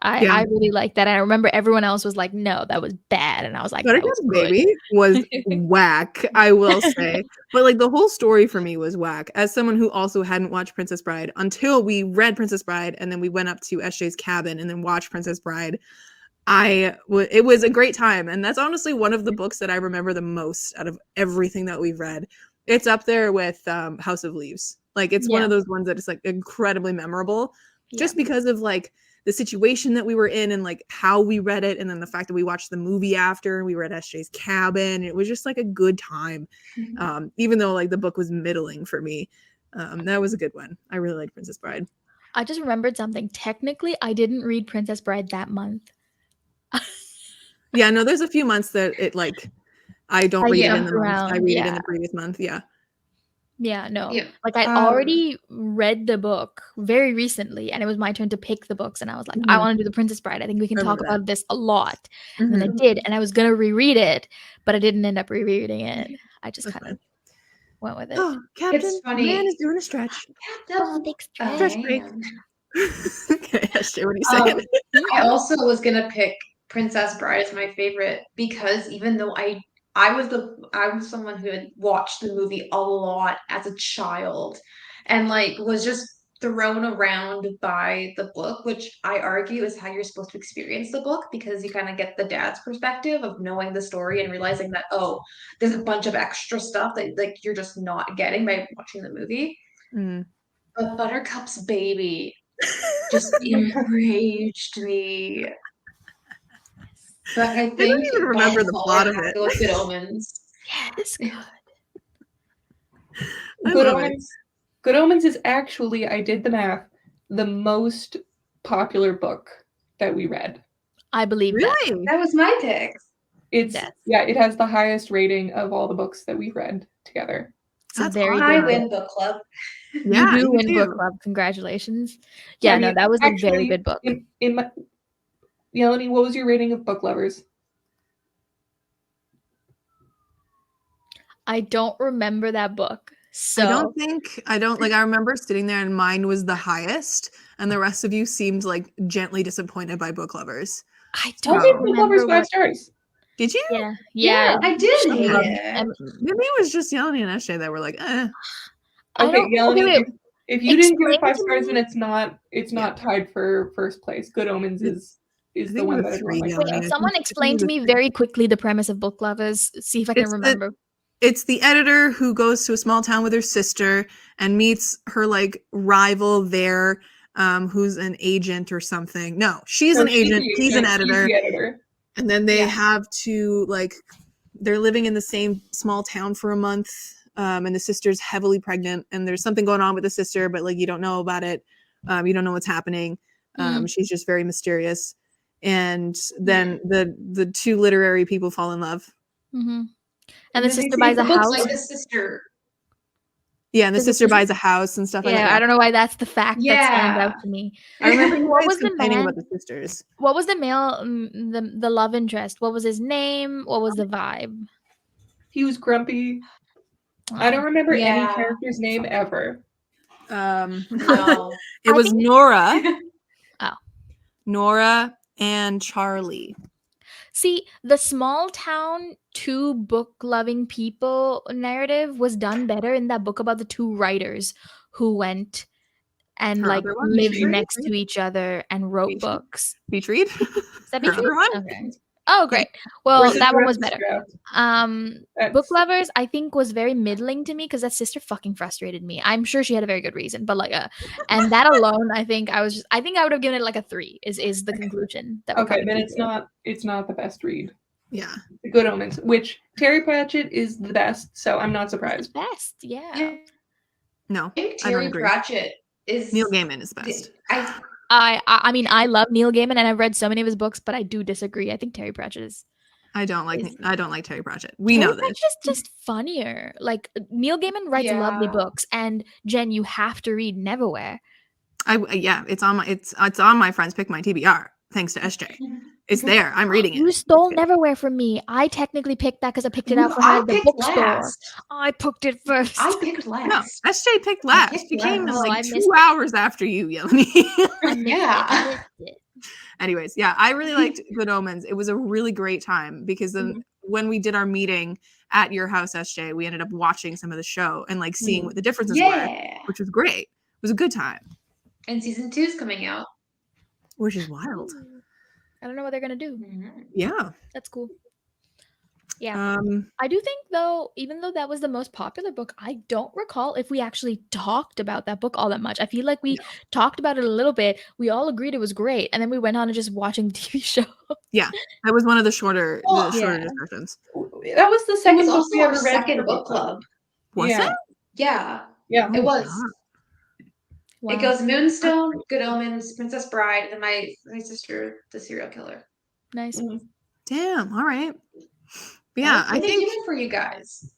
[SPEAKER 1] Yeah.
[SPEAKER 3] I really liked that. And I remember everyone else was like, no, that was bad. And I was like, that was
[SPEAKER 1] Buttercup
[SPEAKER 3] good.
[SPEAKER 1] Baby was whack, I will say. But like the whole story for me was whack. As someone who also hadn't watched Princess Bride until we read Princess Bride, and then we went up to SJ's cabin and then watched Princess Bride. It was a great time, and that's honestly one of the books that I remember the most out of everything that we've read. It's up there with House of Leaves. Like it's one of those ones that is like incredibly memorable, just because of like the situation that we were in and like how we read it, and then the fact that we watched the movie after and we were at SJ's cabin. It was just like a good time, even though like the book was middling for me. That was a good one. I really liked Princess Bride.
[SPEAKER 3] I just remembered something. Technically, I didn't read Princess Bride that month.
[SPEAKER 1] Yeah, no, there's a few months that it like I don't read it in the month.
[SPEAKER 3] around,
[SPEAKER 1] I read it in the previous month. Yeah.
[SPEAKER 3] Yeah, no.
[SPEAKER 4] Yeah.
[SPEAKER 3] Like I already read the book very recently, and it was my turn to pick the books, and I was like, I want to do The Princess Bride. I think we can talk about this a lot. And then I did, and I was gonna reread it, but I didn't end up rereading it. I just kind of went with it.
[SPEAKER 1] Oh, Captain,
[SPEAKER 4] It's funny.
[SPEAKER 1] man is doing a stretch.
[SPEAKER 3] Big
[SPEAKER 1] Stretch break. Okay, SJ, what are you saying?
[SPEAKER 4] I also was gonna pick Princess Bride as my favorite because even though I was someone who had watched the movie a lot as a child and like was just thrown around by the book, which I argue is how you're supposed to experience the book because you kind of get the dad's perspective of knowing the story and realizing that, oh, there's a bunch of extra stuff that like you're just not getting by watching the movie. But Buttercup's baby just enraged me. But I think
[SPEAKER 1] don't even remember the plot of it.
[SPEAKER 4] Good Omens.
[SPEAKER 3] Yes, good.
[SPEAKER 2] Good Omens is actually, I did the math, the most popular book that we read.
[SPEAKER 3] I believe
[SPEAKER 1] Really?
[SPEAKER 4] That was my pick.
[SPEAKER 2] It has the highest rating of all the books that we've read together.
[SPEAKER 3] That's very
[SPEAKER 4] I
[SPEAKER 3] good.
[SPEAKER 4] win book club.
[SPEAKER 1] Yeah,
[SPEAKER 3] you do win book club. Congratulations. Yeah, no, that was actually a very good book.
[SPEAKER 2] Yeleni, what was your rating of Book Lovers?
[SPEAKER 3] I don't remember that book. So
[SPEAKER 1] I remember sitting there and mine was the highest, and the rest of you seemed like gently disappointed by Book Lovers.
[SPEAKER 3] I don't
[SPEAKER 2] I gave Book Lovers 5 stars.
[SPEAKER 1] Did you?
[SPEAKER 3] Yeah,
[SPEAKER 4] I did hate it.
[SPEAKER 1] Maybe it was just Yeleni and SJ that were like, eh.
[SPEAKER 2] Okay, Yeleni, if you didn't give it 5 stars, then it's not tied for first place. Good Omens is the one that everyone likes.
[SPEAKER 3] Someone explain to me very quickly the premise of Book Lovers. See if I can remember.
[SPEAKER 1] It's the editor who goes to a small town with her sister and meets her like rival there, who's an agent or something. No, she's an agent. He's an editor.
[SPEAKER 2] He's the editor.
[SPEAKER 1] And then they have to like, they're living in the same small town for a month. And the sister's heavily pregnant, and there's something going on with the sister, but like you don't know about it. You don't know what's happening. She's just very mysterious. And then the two literary people fall in love.
[SPEAKER 3] Mm-hmm. And the sister buys a house.
[SPEAKER 4] Like the sister.
[SPEAKER 1] Yeah, and the sister buys a house and stuff like that.
[SPEAKER 3] Yeah, I don't know why that's the fact that stands out to me.
[SPEAKER 1] I remember
[SPEAKER 3] what was the man
[SPEAKER 1] about the sisters.
[SPEAKER 3] What was the male, the love interest? What was his name? What was the vibe?
[SPEAKER 2] He was grumpy. I don't remember any character's name ever.
[SPEAKER 4] No.
[SPEAKER 1] It was Nora.
[SPEAKER 3] Oh.
[SPEAKER 1] Nora and Charlie.
[SPEAKER 3] See, the small town, two book-loving people narrative was done better in that book about the two writers who went and like lived next to each other and wrote books.
[SPEAKER 1] Beach Read?
[SPEAKER 3] Is that Beach Read? Okay. Oh, great. Well,
[SPEAKER 2] Where's the
[SPEAKER 3] that one was
[SPEAKER 2] rest of
[SPEAKER 3] better.
[SPEAKER 2] the draft?
[SPEAKER 3] Book Lovers, I think, was very middling to me because that sister fucking frustrated me. I'm sure she had a very good reason, but like, and that alone, I think I would have given it like a 3. Is the conclusion that we're
[SPEAKER 2] Okay,
[SPEAKER 3] coming
[SPEAKER 2] then
[SPEAKER 3] to.
[SPEAKER 2] it's not the best read.
[SPEAKER 1] Yeah.
[SPEAKER 2] The Good Omens, which Terry Pratchett is the best, so I'm not surprised.
[SPEAKER 3] Best, yeah.
[SPEAKER 4] Yeah.
[SPEAKER 1] No,
[SPEAKER 4] I think
[SPEAKER 1] I don't
[SPEAKER 4] Terry
[SPEAKER 1] agree.
[SPEAKER 4] Pratchett is
[SPEAKER 1] Neil Gaiman is best.
[SPEAKER 3] I mean, I love Neil Gaiman and I've read so many of his books, but I do disagree. I think Terry Pratchett is.
[SPEAKER 1] I don't like Terry Pratchett. We know this.
[SPEAKER 3] Terry Pratchett is just funnier. Like Neil Gaiman writes lovely books, and Jen, you have to read Neverwhere.
[SPEAKER 1] It's on my friend's Pick My TBR. Thanks to SJ. It's there. I'm reading it.
[SPEAKER 3] You stole Neverwhere from me. I technically picked that because I picked it out for her at the bookstore. I picked it first.
[SPEAKER 4] I picked last.
[SPEAKER 1] No, SJ picked last. She came in like 2 hours after you, Yeleni.
[SPEAKER 4] Yeah.
[SPEAKER 1] Anyways, yeah, I really liked Good Omens. It was a really great time because then when we did our meeting at your house, SJ, we ended up watching some of the show and like seeing what the differences were, which was great. It was a good time.
[SPEAKER 4] And season 2 is coming out.
[SPEAKER 1] Which is wild.
[SPEAKER 3] I don't know what they're gonna do.
[SPEAKER 1] Yeah.
[SPEAKER 3] That's cool. Yeah. I do think though, even though that was the most popular book, I don't recall if we actually talked about that book all that much. I feel like we talked about it a little bit. We all agreed it was great, and then we went on to just watching the TV show.
[SPEAKER 1] Yeah, that was one of the shorter discussions.
[SPEAKER 2] That was the second book
[SPEAKER 4] also
[SPEAKER 2] we ever
[SPEAKER 4] our
[SPEAKER 2] read
[SPEAKER 4] second book club.
[SPEAKER 1] Was it?
[SPEAKER 4] Yeah.
[SPEAKER 2] Yeah.
[SPEAKER 4] It was.
[SPEAKER 3] Wow.
[SPEAKER 4] It goes Moonstone, Good Omens, Princess Bride, and my sister, the serial killer.
[SPEAKER 3] Nice.
[SPEAKER 1] Damn. All right. But yeah,
[SPEAKER 4] I think it for you guys.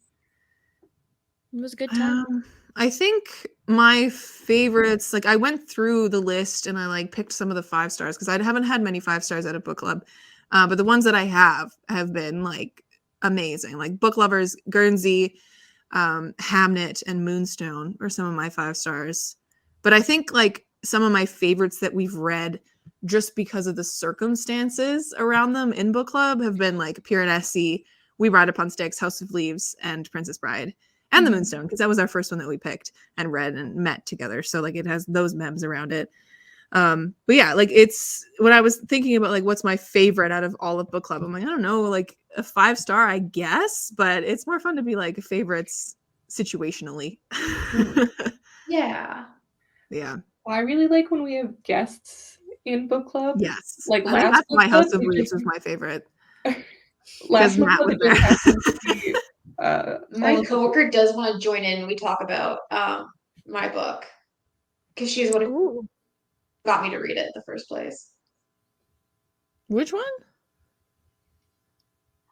[SPEAKER 3] It was a good time.
[SPEAKER 1] I think my favorites, like I went through the list and I like picked some of the 5 stars because I haven't had many 5 stars at a book club, but the ones that I have been like amazing. Like Book Lovers, Guernsey, Hamnet, and Moonstone are some of my 5 stars. But I think like some of my favorites that we've read just because of the circumstances around them in book club have been like Pure and Essie, We Ride Upon Sticks, House of Leaves, and Princess Bride, and the Moonstone, because that was our first one that we picked and read and met together. So like it has those memes around it. But yeah, like it's when I was thinking about like what's my favorite out of all of book club, I'm like, I don't know, like a 5 star, I guess, but it's more fun to be like favorites situationally.
[SPEAKER 4] Yeah.
[SPEAKER 1] Yeah.
[SPEAKER 2] Well, I really like when we have guests in book club.
[SPEAKER 1] Yes.
[SPEAKER 2] Like
[SPEAKER 1] I think
[SPEAKER 2] last
[SPEAKER 1] that's
[SPEAKER 2] book
[SPEAKER 1] my House
[SPEAKER 2] club,
[SPEAKER 1] of Leaves was my favorite.
[SPEAKER 2] Last book
[SPEAKER 1] Matt
[SPEAKER 2] club,
[SPEAKER 1] was
[SPEAKER 2] it just
[SPEAKER 1] there.
[SPEAKER 2] happened to be,
[SPEAKER 4] My coworker does want to join in. We talk about my book because she's what got me to read it in the first place.
[SPEAKER 1] Which one?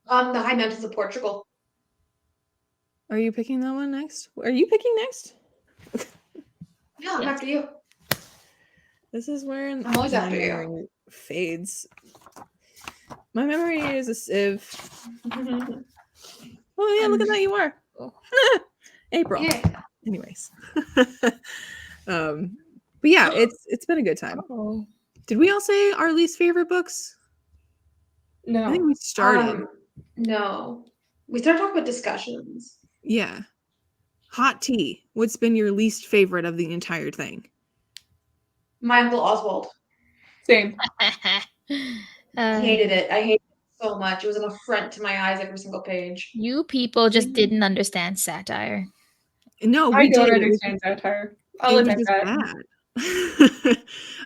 [SPEAKER 4] The High Mountains of Portugal.
[SPEAKER 1] Are you picking that one next? Are you picking next?
[SPEAKER 4] Yeah, I'm after you.
[SPEAKER 1] This is where
[SPEAKER 4] I'm always after you.
[SPEAKER 1] memory fades. My memory is a sieve. Oh yeah, look at that, you are. April.
[SPEAKER 4] Yeah.
[SPEAKER 1] Anyways. But yeah, it's been a good time. Did we all say our least favorite books?
[SPEAKER 2] No.
[SPEAKER 1] I think we started.
[SPEAKER 4] No. We started talking about discussions.
[SPEAKER 1] Yeah. Hot tea. What's been your least favorite of the entire thing?
[SPEAKER 4] My Uncle Oswald.
[SPEAKER 2] Same.
[SPEAKER 4] I hated it. I hated it so much. It was an affront to my eyes every single page.
[SPEAKER 3] You people just didn't understand satire.
[SPEAKER 1] No, we
[SPEAKER 2] I don't
[SPEAKER 1] did.
[SPEAKER 2] understand satire. I'll admit that.
[SPEAKER 1] Bad.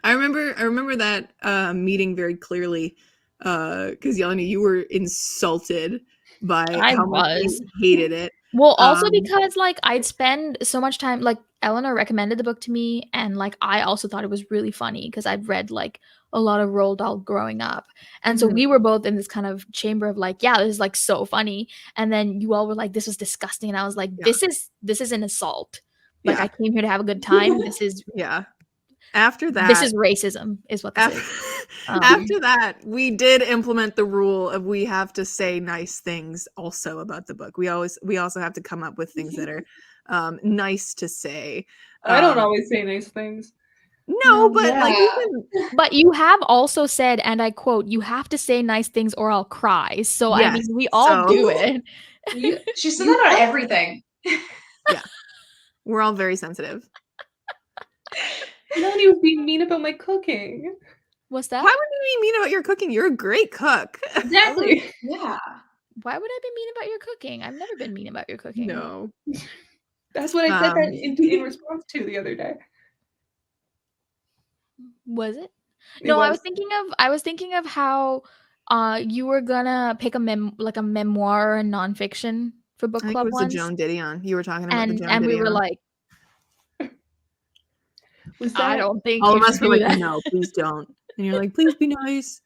[SPEAKER 1] I remember that meeting very clearly because Yelena, you were insulted by how much you hated it.
[SPEAKER 3] Well, also because like I'd spend so much time, like Eleanor recommended the book to me, and like I also thought it was really funny because I've read like a lot of Roald Dahl growing up, and so we were both in this kind of chamber of like, yeah, this is like so funny, and then you all were like, this was disgusting, and I was like, this is an assault. Like I came here to have a good time. This is
[SPEAKER 1] After that,
[SPEAKER 3] this is racism, is what this is.
[SPEAKER 1] After that, we did implement the rule of we have to say nice things also about the book. We also have to come up with things that are nice to say.
[SPEAKER 2] I don't always say nice things.
[SPEAKER 1] No, but like
[SPEAKER 3] but you have also said, and I quote, "You have to say nice things or I'll cry." So I mean, we all do it.
[SPEAKER 4] She said that on everything.
[SPEAKER 1] Yeah, we're all very sensitive.
[SPEAKER 2] Melanie was being mean about my cooking.
[SPEAKER 3] What's that?
[SPEAKER 1] Why would you be mean about your cooking? You're a great cook.
[SPEAKER 2] Exactly.
[SPEAKER 4] Yeah.
[SPEAKER 3] Why would I be mean about your cooking? I've never been mean about your cooking.
[SPEAKER 1] No.
[SPEAKER 2] That's what I said that in response to the other day.
[SPEAKER 3] Was it?
[SPEAKER 2] It
[SPEAKER 3] No,
[SPEAKER 2] was.
[SPEAKER 3] I was thinking of how you were gonna pick a memoir or a nonfiction for book
[SPEAKER 1] I think it
[SPEAKER 3] club
[SPEAKER 1] was
[SPEAKER 3] once.
[SPEAKER 1] the Joan Didion. You were talking about the
[SPEAKER 3] And
[SPEAKER 1] Joan Didion.
[SPEAKER 3] we were like,
[SPEAKER 2] Was
[SPEAKER 3] I
[SPEAKER 2] that
[SPEAKER 3] don't think
[SPEAKER 1] all
[SPEAKER 3] you
[SPEAKER 1] of us
[SPEAKER 3] should
[SPEAKER 1] were
[SPEAKER 3] do
[SPEAKER 1] like,
[SPEAKER 3] that.
[SPEAKER 1] no, please don't. And you're like, please be nice.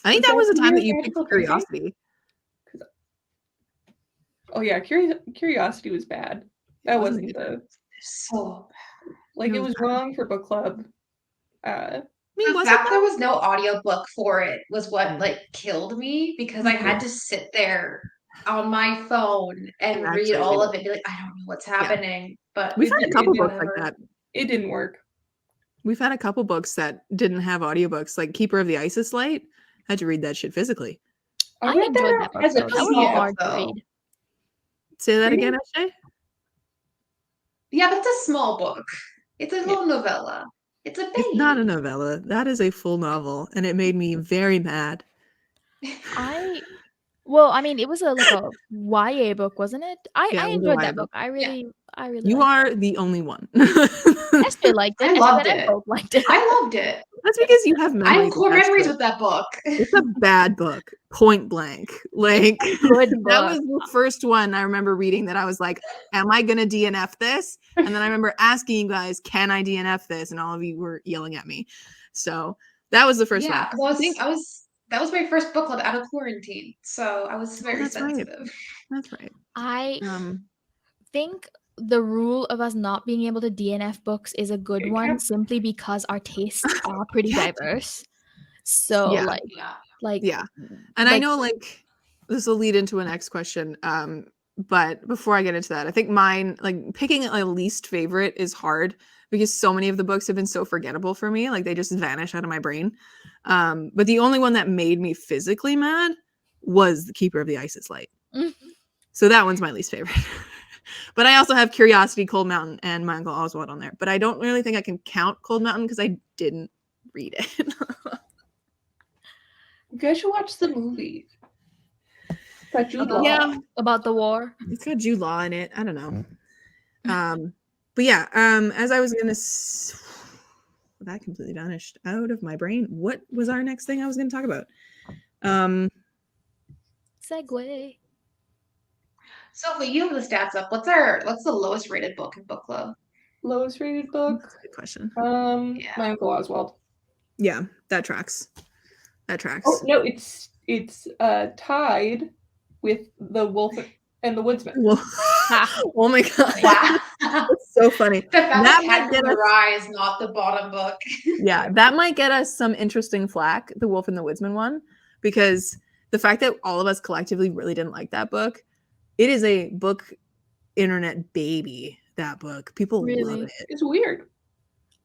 [SPEAKER 1] I think that was the
[SPEAKER 2] the
[SPEAKER 1] time
[SPEAKER 2] year
[SPEAKER 1] that you
[SPEAKER 2] Magical
[SPEAKER 1] picked
[SPEAKER 2] Thinking?
[SPEAKER 1] Curiosity.
[SPEAKER 2] Oh yeah, Curiosity was bad. That
[SPEAKER 1] It wasn't
[SPEAKER 2] wasn't
[SPEAKER 1] good.
[SPEAKER 2] the
[SPEAKER 4] So
[SPEAKER 2] like
[SPEAKER 1] It
[SPEAKER 2] it
[SPEAKER 1] was
[SPEAKER 2] was
[SPEAKER 1] bad.
[SPEAKER 2] wrong for book club.
[SPEAKER 1] I mean,
[SPEAKER 4] the
[SPEAKER 1] was
[SPEAKER 4] fact
[SPEAKER 1] it
[SPEAKER 4] there was no audiobook for it was what like killed me because I had
[SPEAKER 1] Yeah.
[SPEAKER 4] to sit there on my phone and
[SPEAKER 1] And
[SPEAKER 4] read
[SPEAKER 1] actually
[SPEAKER 4] all
[SPEAKER 1] read
[SPEAKER 4] of it and be like, I don't know what's happening. But
[SPEAKER 1] We've
[SPEAKER 2] It
[SPEAKER 1] had a
[SPEAKER 2] did-
[SPEAKER 1] couple
[SPEAKER 2] it
[SPEAKER 1] books like
[SPEAKER 4] whatever.
[SPEAKER 1] that.
[SPEAKER 2] It didn't work.
[SPEAKER 1] We've had a couple books that didn't have audiobooks, like Keeper of the Isis Light. Had to read that shit physically.
[SPEAKER 3] I
[SPEAKER 2] read
[SPEAKER 3] enjoyed that book
[SPEAKER 2] as a
[SPEAKER 3] though. That was
[SPEAKER 4] PDF,
[SPEAKER 3] hard to
[SPEAKER 4] though.
[SPEAKER 3] read.
[SPEAKER 1] Say that
[SPEAKER 2] Really?
[SPEAKER 1] again, Ashay?
[SPEAKER 4] Yeah, that's a small book. It's a
[SPEAKER 2] Yeah.
[SPEAKER 4] little novella. It's a baby.
[SPEAKER 1] It's not a novella. That is a full novel, and it made me very mad.
[SPEAKER 3] Well, I mean, it was like a YA book, wasn't it?
[SPEAKER 1] Yeah,
[SPEAKER 3] I
[SPEAKER 1] it was a
[SPEAKER 3] enjoyed
[SPEAKER 1] YA
[SPEAKER 3] that
[SPEAKER 1] book.
[SPEAKER 3] book. I really
[SPEAKER 1] You
[SPEAKER 3] liked
[SPEAKER 1] are the only one.
[SPEAKER 3] it. Esther liked it.
[SPEAKER 4] I loved
[SPEAKER 3] Esther and I
[SPEAKER 4] it.
[SPEAKER 3] both liked it.
[SPEAKER 4] I loved it.
[SPEAKER 1] That's because you have
[SPEAKER 4] I
[SPEAKER 1] memories.
[SPEAKER 4] have core
[SPEAKER 1] attached to
[SPEAKER 4] memories
[SPEAKER 1] it.
[SPEAKER 4] with that book.
[SPEAKER 1] It's a bad book, point blank. Like
[SPEAKER 3] Good
[SPEAKER 1] that
[SPEAKER 3] book.
[SPEAKER 1] was the first one I remember reading that I was like, "Am I gonna DNF this?" And then I remember asking you guys, "Can I DNF this?" And all of you were yelling at me. So that was the first
[SPEAKER 4] Yeah,
[SPEAKER 1] one.
[SPEAKER 4] that was my first book club out of quarantine, so I was very
[SPEAKER 1] that's right.
[SPEAKER 4] sensitive.
[SPEAKER 1] That's right.
[SPEAKER 3] I
[SPEAKER 1] Um,
[SPEAKER 3] think the rule of us not being able to DNF books is a good
[SPEAKER 2] It
[SPEAKER 3] one
[SPEAKER 2] kept-
[SPEAKER 3] simply because our tastes are pretty
[SPEAKER 1] Yeah.
[SPEAKER 3] diverse. So
[SPEAKER 1] Yeah.
[SPEAKER 3] like
[SPEAKER 1] yeah. And I
[SPEAKER 3] like-
[SPEAKER 1] know like this will lead into a next question. But before I get into that, I think mine, like picking a least favorite is hard because so many of the books have been so forgettable for me. Like they just vanish out of my brain. But the only one that made me physically mad was The Keeper of the Isis Light. So that one's my least favorite. But I also have Curiosity, Cold Mountain, and My Uncle Oswald on there. But I don't really think I can count Cold Mountain because I didn't read it.
[SPEAKER 2] You guys should watch the movie. But Jude Law.
[SPEAKER 1] Yeah.
[SPEAKER 3] about the war.
[SPEAKER 1] It's got Jude Law in it. I don't know. But yeah, as I was gonna that completely vanished out of my brain. What was our next thing I was gonna talk about?
[SPEAKER 3] Segue.
[SPEAKER 4] So you have the stats up. What's the lowest rated book in book club?
[SPEAKER 2] Lowest rated book.
[SPEAKER 1] That's a good question.
[SPEAKER 4] Yeah.
[SPEAKER 2] My Uncle Oswald.
[SPEAKER 1] Yeah, that tracks. That tracks.
[SPEAKER 2] Oh no, it's tied with The Wolf and the Woodsman.
[SPEAKER 1] Well, oh my god.
[SPEAKER 4] Wow.
[SPEAKER 1] That's so funny.
[SPEAKER 4] The fact
[SPEAKER 1] That
[SPEAKER 4] that
[SPEAKER 1] might
[SPEAKER 4] Cat
[SPEAKER 1] get
[SPEAKER 4] from the
[SPEAKER 1] us-
[SPEAKER 4] Rye is not the bottom book.
[SPEAKER 1] Yeah, that might get us some interesting flack, the Wolf and the Woodsman one, because the fact that all of us collectively really didn't like that book, it is a book internet baby, that book. People love
[SPEAKER 3] Really?
[SPEAKER 1] it.
[SPEAKER 2] It's weird.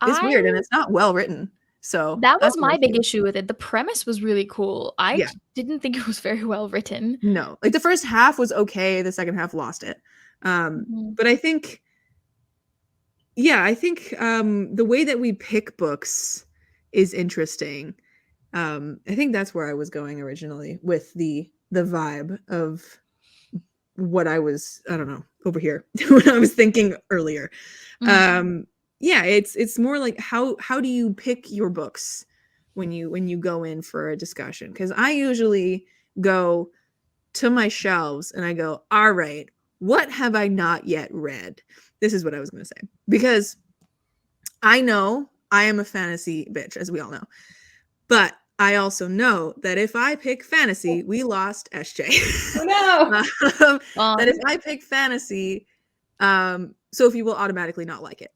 [SPEAKER 1] It's weird and it's not well written. So
[SPEAKER 3] That was
[SPEAKER 1] that's
[SPEAKER 3] my
[SPEAKER 1] another
[SPEAKER 3] big
[SPEAKER 1] thing.
[SPEAKER 3] issue with it. The premise was really cool. I
[SPEAKER 1] Yeah.
[SPEAKER 3] didn't think it was very well written.
[SPEAKER 1] No, like the first half was okay, the second half lost it. But I think the way that we pick books is interesting. I think that's where I was going originally with the vibe of what I was, I don't know, over here what I was thinking earlier. Yeah, it's more like how do you pick your books when you go in for a discussion? Because I usually go to my shelves and I go, all right, what have I not yet read? This is what I was going to say, because I know I am a fantasy bitch, as we all know, but I also know that if I pick fantasy, we lost SJ.
[SPEAKER 2] Oh no.
[SPEAKER 1] That if I pick fantasy, Sophie will automatically not like it.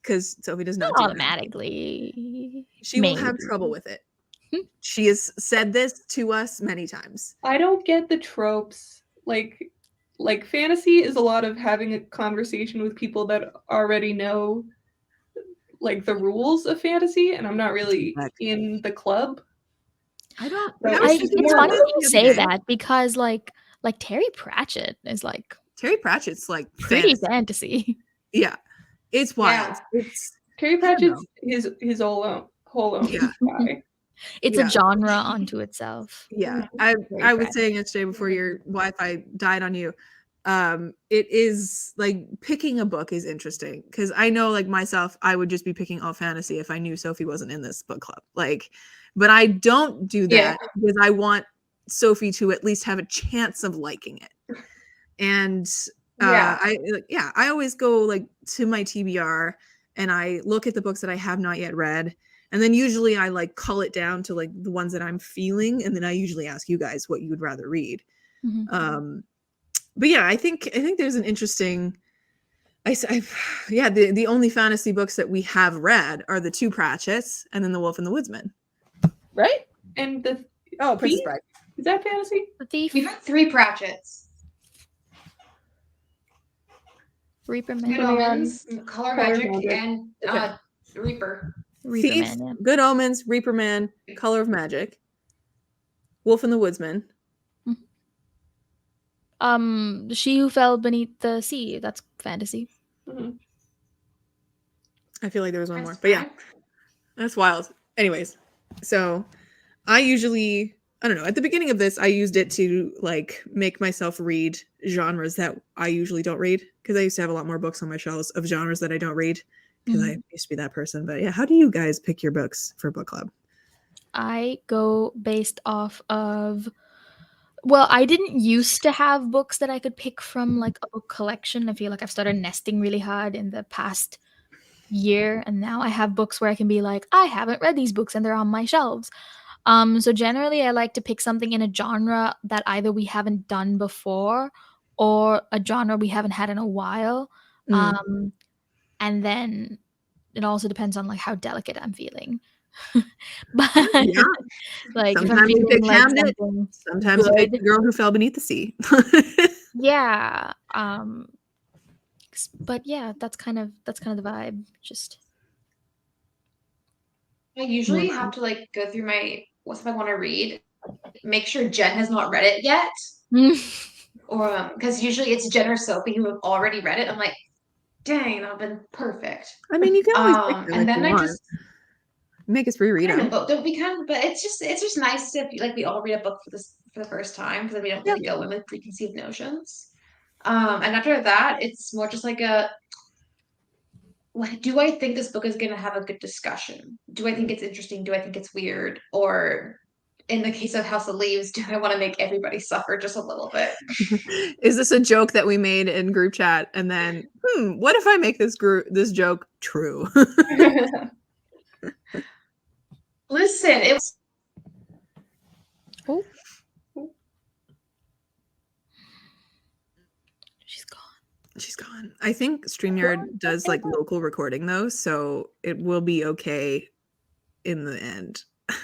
[SPEAKER 1] Because Sophie does not do fantasy.
[SPEAKER 3] Automatically.
[SPEAKER 1] She will have trouble with it. She has said this to us many times.
[SPEAKER 2] I don't get the tropes. Like fantasy is a lot of having a conversation with people that already know like the rules of fantasy, and I'm not really in the club.
[SPEAKER 1] I don't.
[SPEAKER 2] So
[SPEAKER 3] It's funny you say that because like Terry Pratchett is like
[SPEAKER 1] Terry Pratchett's like
[SPEAKER 3] pretty fantasy.
[SPEAKER 1] Yeah, it's wild.
[SPEAKER 4] Yeah.
[SPEAKER 1] It's
[SPEAKER 2] Terry Pratchett's his whole own
[SPEAKER 1] Yeah.
[SPEAKER 2] guy.
[SPEAKER 3] It's
[SPEAKER 1] Yeah.
[SPEAKER 3] a genre unto itself.
[SPEAKER 1] Yeah,
[SPEAKER 2] Very
[SPEAKER 1] I was
[SPEAKER 2] fresh.
[SPEAKER 1] saying yesterday before your Wi-Fi died on you, it is like picking a book is interesting because I know like myself, I would just be picking all fantasy if I knew Sophie wasn't in this book club. Like, but I don't do
[SPEAKER 4] Yeah.
[SPEAKER 1] that because I want Sophie to at least have a chance of liking it. And
[SPEAKER 4] Yeah.
[SPEAKER 1] I always go like to my TBR and I look at the books that I have not yet read. And then usually I like cull it down to like the ones that I'm feeling. And then I usually ask you guys what you would rather read.
[SPEAKER 3] Mhm.
[SPEAKER 1] But yeah, I think there's an interesting, the only fantasy books that we have read are the two Pratchett's and then the Wolf and the Woodsman. Right?
[SPEAKER 2] And the
[SPEAKER 1] Princess
[SPEAKER 2] Thief?
[SPEAKER 1] Bride.
[SPEAKER 2] Is that fantasy?
[SPEAKER 3] The Thief,
[SPEAKER 4] We've had 3 Pratchett's.
[SPEAKER 3] Reaper
[SPEAKER 4] Good
[SPEAKER 3] Man,
[SPEAKER 4] Omens, Color Magic,
[SPEAKER 2] Magic.
[SPEAKER 4] and
[SPEAKER 1] Okay.
[SPEAKER 4] Reaper.
[SPEAKER 3] Reaper
[SPEAKER 1] Thief,
[SPEAKER 3] Man, yeah.
[SPEAKER 1] Good Omens, Reaper Man, Color of Magic, Wolf and the Woodsman.
[SPEAKER 3] She Who Fell Beneath the Sea. That's fantasy.
[SPEAKER 2] Mhm.
[SPEAKER 1] I feel like there was one
[SPEAKER 4] That's
[SPEAKER 1] more, but yeah,
[SPEAKER 4] fine.
[SPEAKER 1] that's wild. Anyways, so I usually, I don't know, at the beginning of this, I used it to like make myself read genres that I usually don't read because I used to have a lot more books on my shelves of genres that I don't read because I used to be that person. But yeah, how do you guys pick your books for book club?
[SPEAKER 3] I go based off of, well, I didn't used to have books that I could pick from like a book collection. I feel like I've started nesting really hard in the past year, and now I have books where I can be like, I haven't read these books and they're on my shelves. So generally I like to pick something in a genre that either we haven't done before or a genre we haven't had in a while.
[SPEAKER 1] Mm.
[SPEAKER 3] And then it also depends on like how delicate I'm feeling. But
[SPEAKER 1] Yeah,
[SPEAKER 3] like if I'm
[SPEAKER 1] sometimes you
[SPEAKER 3] feeling
[SPEAKER 1] pick
[SPEAKER 3] like
[SPEAKER 1] Hamnet,
[SPEAKER 3] something
[SPEAKER 1] sometimes you pick
[SPEAKER 3] good,
[SPEAKER 1] The Girl Who Fell Beneath the Sea.
[SPEAKER 3] yeah. But yeah, that's kind of the vibe. Just
[SPEAKER 4] I usually have to like go through my what stuff I want to read, make sure Jen has not read it yet, or because usually it's Jen or Sophie who have already read it. I'm like, dang, that'd been perfect.
[SPEAKER 1] I mean, you can always pick them
[SPEAKER 4] And
[SPEAKER 1] if
[SPEAKER 4] then
[SPEAKER 1] you
[SPEAKER 4] I
[SPEAKER 1] want.
[SPEAKER 4] just
[SPEAKER 1] Make us reread
[SPEAKER 4] kind
[SPEAKER 1] them.
[SPEAKER 4] of, but don't we kind of, but it's just nice to like we all read a book for the first time because then we don't really go in with preconceived notions. And after that, it's more just like a do I think this book is going to have a good discussion? Do I think it's interesting? Do I think it's weird? Or in the case of House of Leaves, do I want to make everybody suffer just a little bit?
[SPEAKER 1] Is this a joke that we made in group chat? And then, what if I make this joke true?
[SPEAKER 4] Listen, it was
[SPEAKER 3] oh, she's gone.
[SPEAKER 1] She's gone. I think StreamYard does like local recording though, so it will be okay in the end. I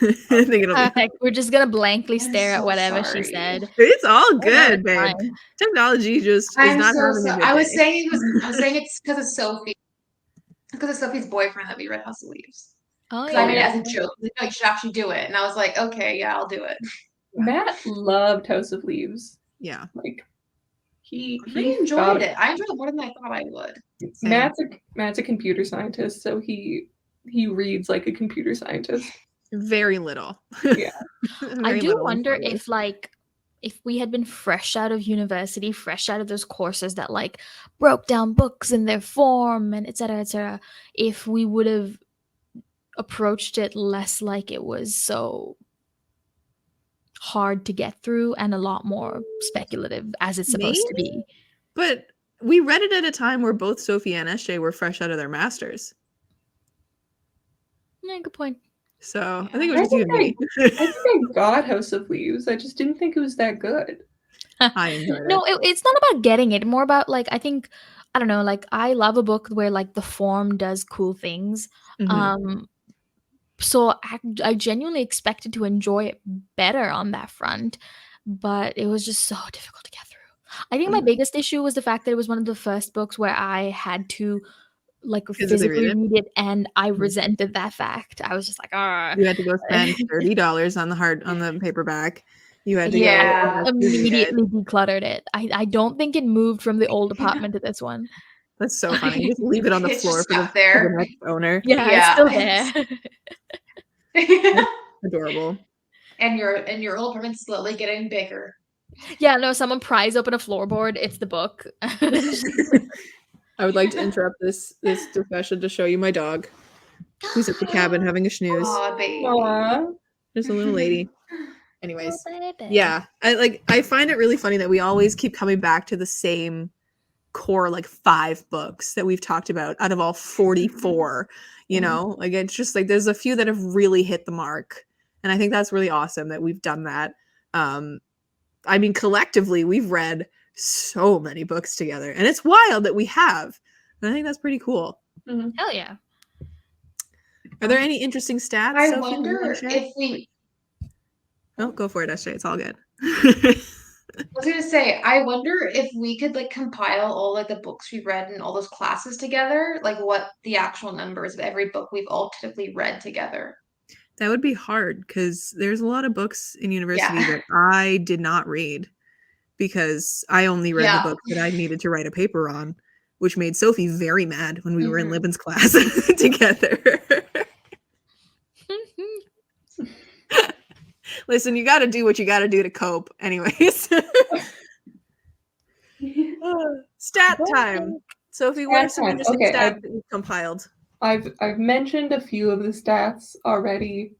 [SPEAKER 1] think it'll be
[SPEAKER 3] Perfect. We're just gonna blankly
[SPEAKER 4] I'm
[SPEAKER 3] stare at
[SPEAKER 4] so
[SPEAKER 3] whatever she
[SPEAKER 4] sorry.
[SPEAKER 3] said.
[SPEAKER 1] It's all
[SPEAKER 3] Oh, no,
[SPEAKER 1] good,
[SPEAKER 3] it's
[SPEAKER 1] babe.
[SPEAKER 3] fine.
[SPEAKER 1] Technology just is
[SPEAKER 4] I'm
[SPEAKER 1] not
[SPEAKER 4] so
[SPEAKER 1] having a
[SPEAKER 4] sorry.
[SPEAKER 1] good
[SPEAKER 4] I was
[SPEAKER 1] day.
[SPEAKER 4] saying it's because of Sophie. Because of Sophie's boyfriend that we read House of Leaves.
[SPEAKER 3] Oh
[SPEAKER 4] Because I made it
[SPEAKER 3] yeah.
[SPEAKER 4] as a joke. Like, no, you should actually do it. And I was like, okay, yeah, I'll do it.
[SPEAKER 2] Matt loved House of Leaves.
[SPEAKER 1] Yeah.
[SPEAKER 2] Like he
[SPEAKER 4] I enjoyed it. I enjoyed it more than I thought I would.
[SPEAKER 1] Same.
[SPEAKER 2] Matt's a computer scientist, so he reads like a computer scientist.
[SPEAKER 1] Very little.
[SPEAKER 2] Yeah.
[SPEAKER 3] I do wonder if like if we had been fresh out of university, fresh out of those courses that like broke down books in their form and etc., if we would have approached it less like it was so hard to get through and a lot more speculative as it's supposed to be.
[SPEAKER 1] But we read it at a time where both Sophie and SJ were fresh out of their masters.
[SPEAKER 3] Yeah, good point.
[SPEAKER 1] So I think it was just you and me.
[SPEAKER 2] I think I got House of Leaves. I just didn't think it was that good.
[SPEAKER 1] I enjoyed it.
[SPEAKER 3] No, it's not about getting it. More about like I think I don't know. Like I love a book where like the form does cool things. So I genuinely expected to enjoy it better on that front, but it was just so difficult to get through. I think my biggest issue was the fact that it was one of the first books where I had to like physically read it, and I resented that fact. I was just like, ah.
[SPEAKER 1] You had to go spend $30 on the paperback. You had to
[SPEAKER 4] Yeah.
[SPEAKER 1] go
[SPEAKER 3] Immediately decluttered it. I don't think it moved from the old apartment to this one.
[SPEAKER 1] That's so funny. Just leave it on the
[SPEAKER 4] It's
[SPEAKER 1] floor
[SPEAKER 4] just
[SPEAKER 1] for
[SPEAKER 4] stuck there.
[SPEAKER 1] the next owner.
[SPEAKER 3] Yeah, it's
[SPEAKER 4] Yeah.
[SPEAKER 3] still there.
[SPEAKER 1] Adorable.
[SPEAKER 4] And your little apartment's slowly getting bigger.
[SPEAKER 3] Yeah, no, someone pries open a floorboard. It's the book.
[SPEAKER 1] I would like to interrupt this discussion to show you my dog, who's at the cabin having a snooze.
[SPEAKER 4] Aw, baby.
[SPEAKER 2] Aww.
[SPEAKER 1] Just a little lady. Anyways,
[SPEAKER 3] Oh, baby.
[SPEAKER 1] yeah, I find it really funny that we always keep coming back to the same core, like 5 books that we've talked about out of all 44. You know, like it's just like there's a few that have really hit the mark, and I think that's really awesome that we've done that. I mean, collectively, we've read so many books together, and it's wild that we have. And I think that's pretty cool.
[SPEAKER 3] Hell yeah.
[SPEAKER 1] Are there any interesting stats?
[SPEAKER 4] I
[SPEAKER 1] Sophie, that you
[SPEAKER 4] wonder
[SPEAKER 1] wanna share?
[SPEAKER 4] if we.
[SPEAKER 1] Oh, go for it, SJ. It's all good.
[SPEAKER 4] I was gonna say, I wonder if we could like compile all like the books we read and all those classes together, like what the actual numbers of every book we've all typically read together.
[SPEAKER 1] That would be hard because there's a lot of books in university
[SPEAKER 4] Yeah.
[SPEAKER 1] that I did not read because I only read
[SPEAKER 4] Yeah.
[SPEAKER 1] the books that I needed to write a paper on, which made Sophie very mad when we were in
[SPEAKER 4] Mhm.
[SPEAKER 1] Libben's class together. Listen, you got to do what you got to do to cope. Anyways. Stat time. Sophie, what are some
[SPEAKER 2] Stat time.
[SPEAKER 1] interesting
[SPEAKER 2] Okay,
[SPEAKER 1] stats that you've compiled?
[SPEAKER 2] I've mentioned a few of the stats already.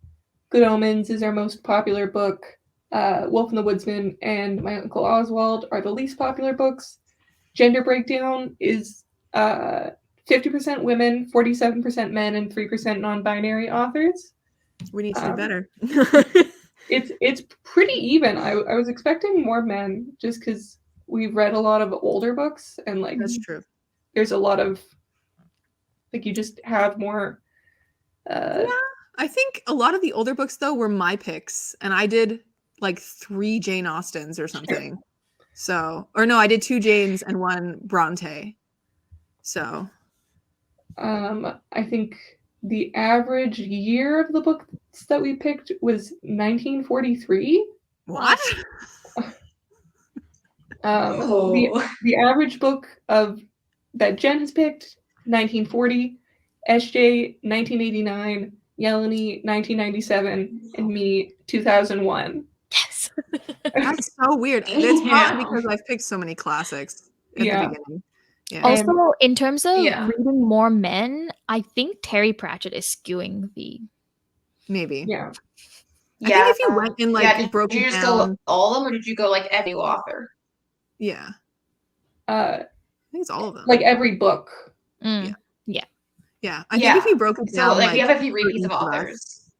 [SPEAKER 2] Good Omens is our most popular book. Wolf and the Woodsman and My Uncle Oswald are the least popular books. Gender breakdown is 50% women, 47% men, and 3% non-binary authors.
[SPEAKER 1] We need to do better.
[SPEAKER 2] It's pretty even. I was expecting more men just because we've read a lot of older books and like
[SPEAKER 1] That's true.
[SPEAKER 2] there's a lot of like you just have more.
[SPEAKER 1] Yeah, I think a lot of the older books though were my picks, and I did like 3 Jane Austens or something. So, or no, I did 2 Janes and 1 Bronte. So,
[SPEAKER 2] I think the average year of the books that we picked was 1943.
[SPEAKER 1] what?
[SPEAKER 4] Oh.
[SPEAKER 2] The average book of that Jen has picked 1940, SJ 1989, Yeleni 1997, and me 2001.
[SPEAKER 3] Yes.
[SPEAKER 1] That's so weird. It's
[SPEAKER 4] Yeah.
[SPEAKER 1] probably because I've picked so many classics at the
[SPEAKER 2] Yeah.
[SPEAKER 1] beginning. Yeah.
[SPEAKER 3] Also, in terms of
[SPEAKER 4] Yeah.
[SPEAKER 3] reading more men, I think Terry Pratchett is skewing the.
[SPEAKER 1] Maybe.
[SPEAKER 2] Yeah.
[SPEAKER 1] I think if you went and like
[SPEAKER 4] did
[SPEAKER 1] broke
[SPEAKER 4] you
[SPEAKER 1] it
[SPEAKER 4] just
[SPEAKER 1] down,
[SPEAKER 4] go all of them, or did you go like every author?
[SPEAKER 1] yeah,
[SPEAKER 2] Uh,
[SPEAKER 1] I think it's all of them.
[SPEAKER 2] like every book.
[SPEAKER 3] Mm.
[SPEAKER 1] Yeah, I think if you broke it
[SPEAKER 4] So
[SPEAKER 1] down,
[SPEAKER 4] like we have a few
[SPEAKER 1] for
[SPEAKER 4] repeats
[SPEAKER 1] each
[SPEAKER 4] of
[SPEAKER 1] us,
[SPEAKER 4] authors.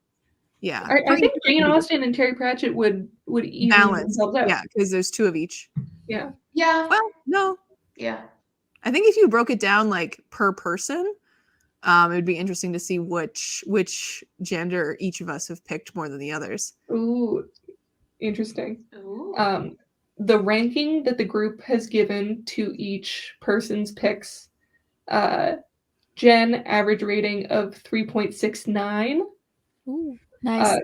[SPEAKER 1] yeah,
[SPEAKER 2] I think Jane Austen and Terry Pratchett would even
[SPEAKER 1] balance.
[SPEAKER 2] themselves out.
[SPEAKER 1] Yeah, because there's 2 of each.
[SPEAKER 2] Yeah.
[SPEAKER 4] Yeah.
[SPEAKER 1] Well, no,
[SPEAKER 4] Yeah.
[SPEAKER 1] I think if you broke it down like per person, it would be interesting to see which gender each of us have picked more than the others.
[SPEAKER 2] Ooh, interesting.
[SPEAKER 4] Ooh.
[SPEAKER 2] The ranking that the group has given to each person's picks, Jen, average rating of 3.69.
[SPEAKER 3] Ooh, nice.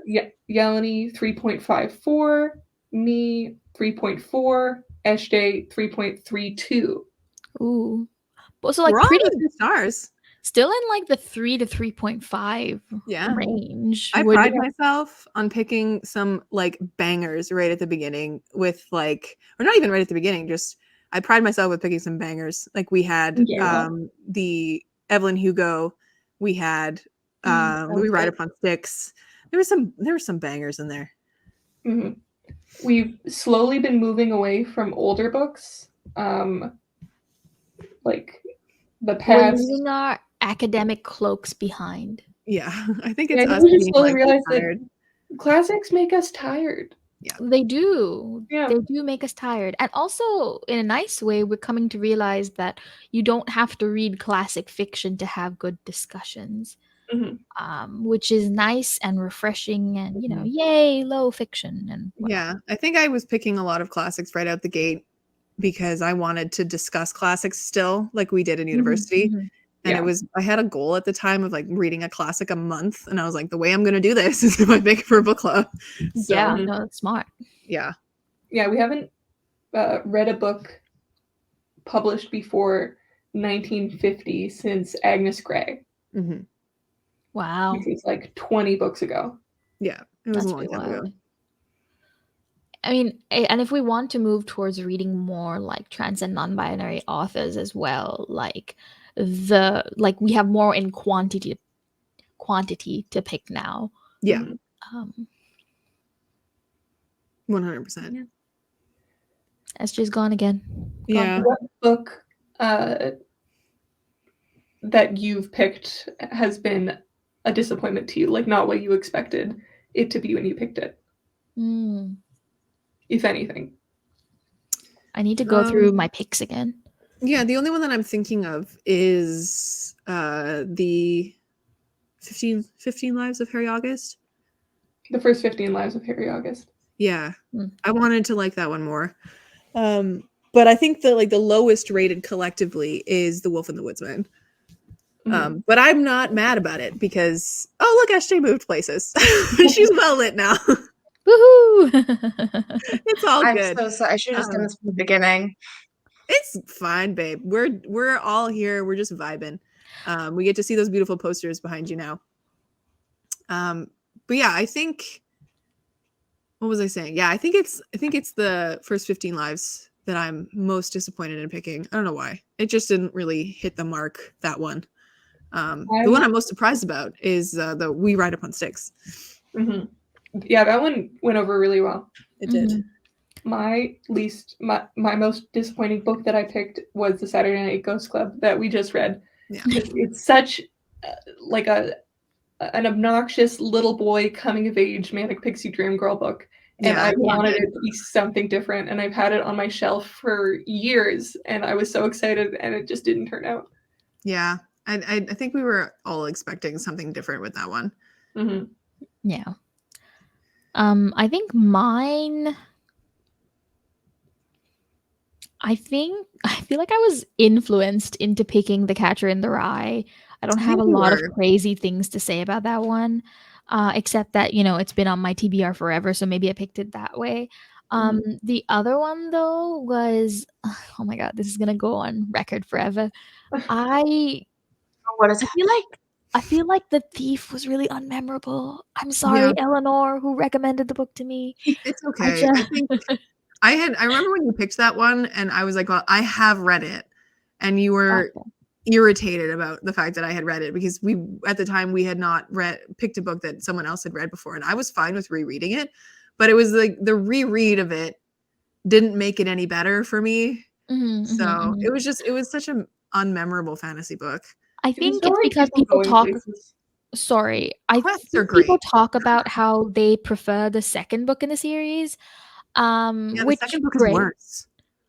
[SPEAKER 2] Yeleni, 3.54. Me, 3.4. SJ, 3.32.
[SPEAKER 3] Ooh. Also, like
[SPEAKER 1] We're all
[SPEAKER 3] pretty
[SPEAKER 1] in good stars.
[SPEAKER 3] still in like the 3 to 3.5
[SPEAKER 1] Yeah.
[SPEAKER 3] range.
[SPEAKER 1] I
[SPEAKER 3] Would-
[SPEAKER 1] pride myself on picking some like bangers right at the beginning with like, or not even right at the beginning, just I pride myself with picking some bangers. Like we had
[SPEAKER 2] Yeah.
[SPEAKER 1] the Evelyn Hugo, we had
[SPEAKER 3] that
[SPEAKER 1] Louis
[SPEAKER 3] was
[SPEAKER 1] Ride
[SPEAKER 3] good.
[SPEAKER 1] Upon Sticks. There were some bangers in there.
[SPEAKER 2] Mhm. We've slowly been moving away from older books. Like the
[SPEAKER 3] We're
[SPEAKER 2] past.
[SPEAKER 3] leaving our academic cloaks behind.
[SPEAKER 1] Yeah, I think
[SPEAKER 2] Yeah,
[SPEAKER 1] it's
[SPEAKER 2] I think
[SPEAKER 1] us
[SPEAKER 2] we just
[SPEAKER 1] being
[SPEAKER 2] slowly
[SPEAKER 1] like
[SPEAKER 2] realized that
[SPEAKER 1] tired.
[SPEAKER 2] classics make us tired.
[SPEAKER 3] They do.
[SPEAKER 2] Yeah.
[SPEAKER 3] They do make us tired. And also, in a nice way, we're coming to realize that you don't have to read classic fiction to have good discussions,
[SPEAKER 2] Mhm.
[SPEAKER 3] Which is nice and refreshing. And, you know,
[SPEAKER 1] Mhm.
[SPEAKER 3] yay, low fiction. And whatnot.
[SPEAKER 1] Yeah, I think I was picking a lot of classics right out the gate because I wanted to discuss classics still, like we did in university.
[SPEAKER 3] Mhm.
[SPEAKER 1] And
[SPEAKER 2] Yeah.
[SPEAKER 1] I had a goal at the time of like reading a classic a month. And I was like, the way I'm going to do this is if I make it for a book club. So,
[SPEAKER 3] Yeah, no, that's smart.
[SPEAKER 1] yeah.
[SPEAKER 2] Yeah, we haven't read a book published before 1950 since Agnes Grey,
[SPEAKER 1] Mhm.
[SPEAKER 3] Wow.
[SPEAKER 2] which was like 20 books ago.
[SPEAKER 1] Yeah, it was
[SPEAKER 3] That's
[SPEAKER 1] a long
[SPEAKER 3] pretty
[SPEAKER 1] time ago.
[SPEAKER 3] wild. I mean, and if we want to move towards reading more like trans and non-binary authors as well, like we have more in quantity to pick now.
[SPEAKER 1] Yeah,
[SPEAKER 2] Mhm.
[SPEAKER 1] 100%.
[SPEAKER 3] Yeah. SJ's gone again.
[SPEAKER 1] Yeah.
[SPEAKER 2] What book that you've picked has been a disappointment to you, like not what you expected it to be when you picked it,
[SPEAKER 3] Mm.
[SPEAKER 2] if anything?
[SPEAKER 3] I need to go through my picks again.
[SPEAKER 1] Yeah, the only one that I'm thinking of is the 15 Lives of Harry August.
[SPEAKER 2] The first 15 Lives of Harry August.
[SPEAKER 1] Yeah.
[SPEAKER 3] Mm.
[SPEAKER 1] I wanted to like that one more. But I think that like the lowest rated collectively is The Wolf and the Woodsman.
[SPEAKER 2] Mhm.
[SPEAKER 1] But I'm not mad about it because look, SJ moved places. She's well lit now.
[SPEAKER 3] Woohoo!
[SPEAKER 1] It's all
[SPEAKER 4] I'm
[SPEAKER 1] good.
[SPEAKER 4] so sorry. I should have just done this from the beginning.
[SPEAKER 1] It's fine, babe. We're all here. We're just vibing. We get to see those beautiful posters behind you now. But yeah, I think what was I saying? Yeah, I think it's the first 15 lives that I'm most disappointed in picking. I don't know why. It just didn't really hit the mark, that one. The one I'm most surprised about is the We Ride Upon Sticks.
[SPEAKER 2] Mhm. Yeah, that one went over really well.
[SPEAKER 1] It did.
[SPEAKER 3] Mhm.
[SPEAKER 2] My most disappointing book that I picked was the Saturday Night Ghost Club that we just read.
[SPEAKER 1] Yeah.
[SPEAKER 2] It's such like an obnoxious little boy coming of age manic pixie dream girl book, and
[SPEAKER 1] Yeah,
[SPEAKER 2] I wanted it to be something different, and I've had it on my shelf for years, and I was so excited, and it just didn't turn out.
[SPEAKER 1] Yeah. I think we were all expecting something different with that one.
[SPEAKER 2] Mm-hmm.
[SPEAKER 3] Yeah. I think mine. I feel like I was influenced into picking The Catcher in the Rye. I don't have a lot of crazy things to say about that one, except that it's been on my TBR forever, so maybe I picked it that way. The other one though was, oh my god, this is gonna go on record forever. I
[SPEAKER 4] What is
[SPEAKER 3] I feel like I feel like The Thief was really unmemorable. I'm sorry,
[SPEAKER 1] Yeah.
[SPEAKER 3] Eleanor, who recommended the book to me.
[SPEAKER 1] It's okay. I think I remember when you picked that one and I was like, well, I have read it. And you were irritated about the fact that I had read it because at the time we had not picked a book that someone else had read before. And I was fine with rereading it, but it was like the reread of it didn't make it any better for me. So it was such an unmemorable fantasy book.
[SPEAKER 3] I think it's because people talk. Sorry, I think people talk about how they prefer the second book in the series.
[SPEAKER 1] The second book is worse.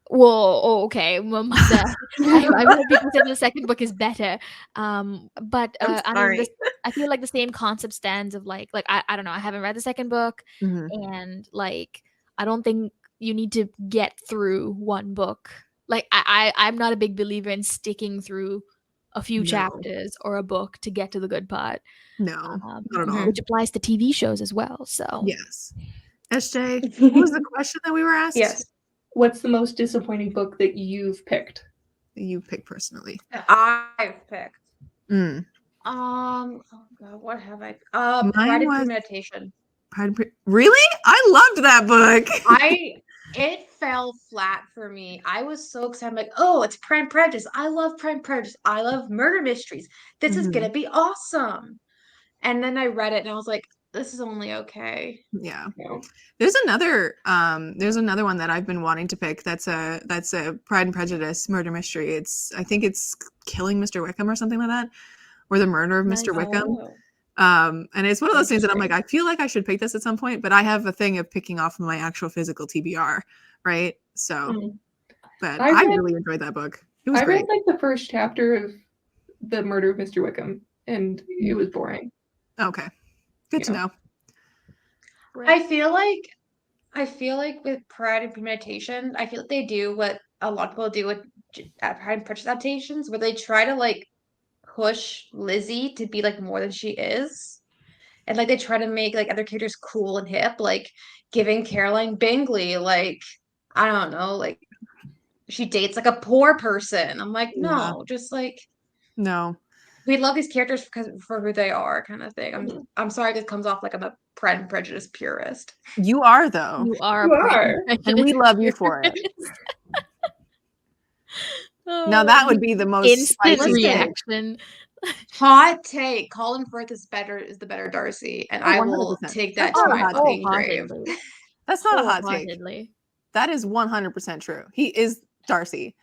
[SPEAKER 3] Whoa, okay. Well, I've heard people say the second book is better. But I mean, I feel like the same concept stands of like I don't know. I haven't read the second book, and like I don't think you need to get through one book. Like I'm not a big believer in sticking through a few chapters or a book to get to the good part.
[SPEAKER 1] No, not at all.
[SPEAKER 3] Which applies to TV shows as well. So
[SPEAKER 1] yes. SJ, what was the question that we were asked?
[SPEAKER 2] Yes. What's the most disappointing book that you've picked?
[SPEAKER 1] That you picked personally?
[SPEAKER 4] I've picked.
[SPEAKER 1] Oh
[SPEAKER 4] God, what have I? Pride and Premeditation.
[SPEAKER 1] Really? I loved that book.
[SPEAKER 4] It fell flat for me. I was so excited. I'm like, oh, it's Pride and Prejudice. I love Pride and Prejudice. I love murder mysteries. This is gonna be awesome. And then I read it and I was like, this is only okay.
[SPEAKER 1] Yeah. There's another one that I've been wanting to pick that's a Pride and Prejudice murder mystery. I think it's Killing Mr. Wickham or something like that, or The Murder of Mr. Wickham. And it's one of those things that I'm like, I feel like I should pick this at some point, but I have a thing of picking off my actual physical TBR, right? So, but I really enjoyed that book. It was great.
[SPEAKER 2] I read like the first chapter of The Murder of Mr. Wickham, and it was boring.
[SPEAKER 1] Okay, good to know.
[SPEAKER 4] I feel like with Pride and Premeditation, I feel like they do what a lot of people do with Pride and Prejudice adaptations, where they try to like push Lizzie to be like more than she is. And like they try to make like other characters cool and hip, like giving Caroline Bingley, like, I don't know, like she dates like a poor person. I'm like, no, just like
[SPEAKER 1] no.
[SPEAKER 4] we love these characters for who they are, kind of thing. I'm sorry this comes off like I'm a Pride and Prejudice purist.
[SPEAKER 1] You are though,
[SPEAKER 3] You are.
[SPEAKER 2] You
[SPEAKER 3] a Pride
[SPEAKER 2] are.
[SPEAKER 3] and
[SPEAKER 1] and we
[SPEAKER 3] Prejudice
[SPEAKER 1] love you for it.
[SPEAKER 3] purist.
[SPEAKER 1] Now that would be the most
[SPEAKER 3] instant
[SPEAKER 1] spicy take.
[SPEAKER 3] reaction.
[SPEAKER 4] Hot take: Colin Firth is the better Darcy, and
[SPEAKER 1] Oh,
[SPEAKER 4] I will
[SPEAKER 1] 100%.
[SPEAKER 4] take
[SPEAKER 1] That's
[SPEAKER 4] that to
[SPEAKER 1] not a
[SPEAKER 4] my
[SPEAKER 1] hot take.
[SPEAKER 4] fucking grave.
[SPEAKER 3] Wholeheartedly.
[SPEAKER 1] That's not a hot take.
[SPEAKER 3] Wholeheartedly.
[SPEAKER 1] That is 100% true. He is Darcy.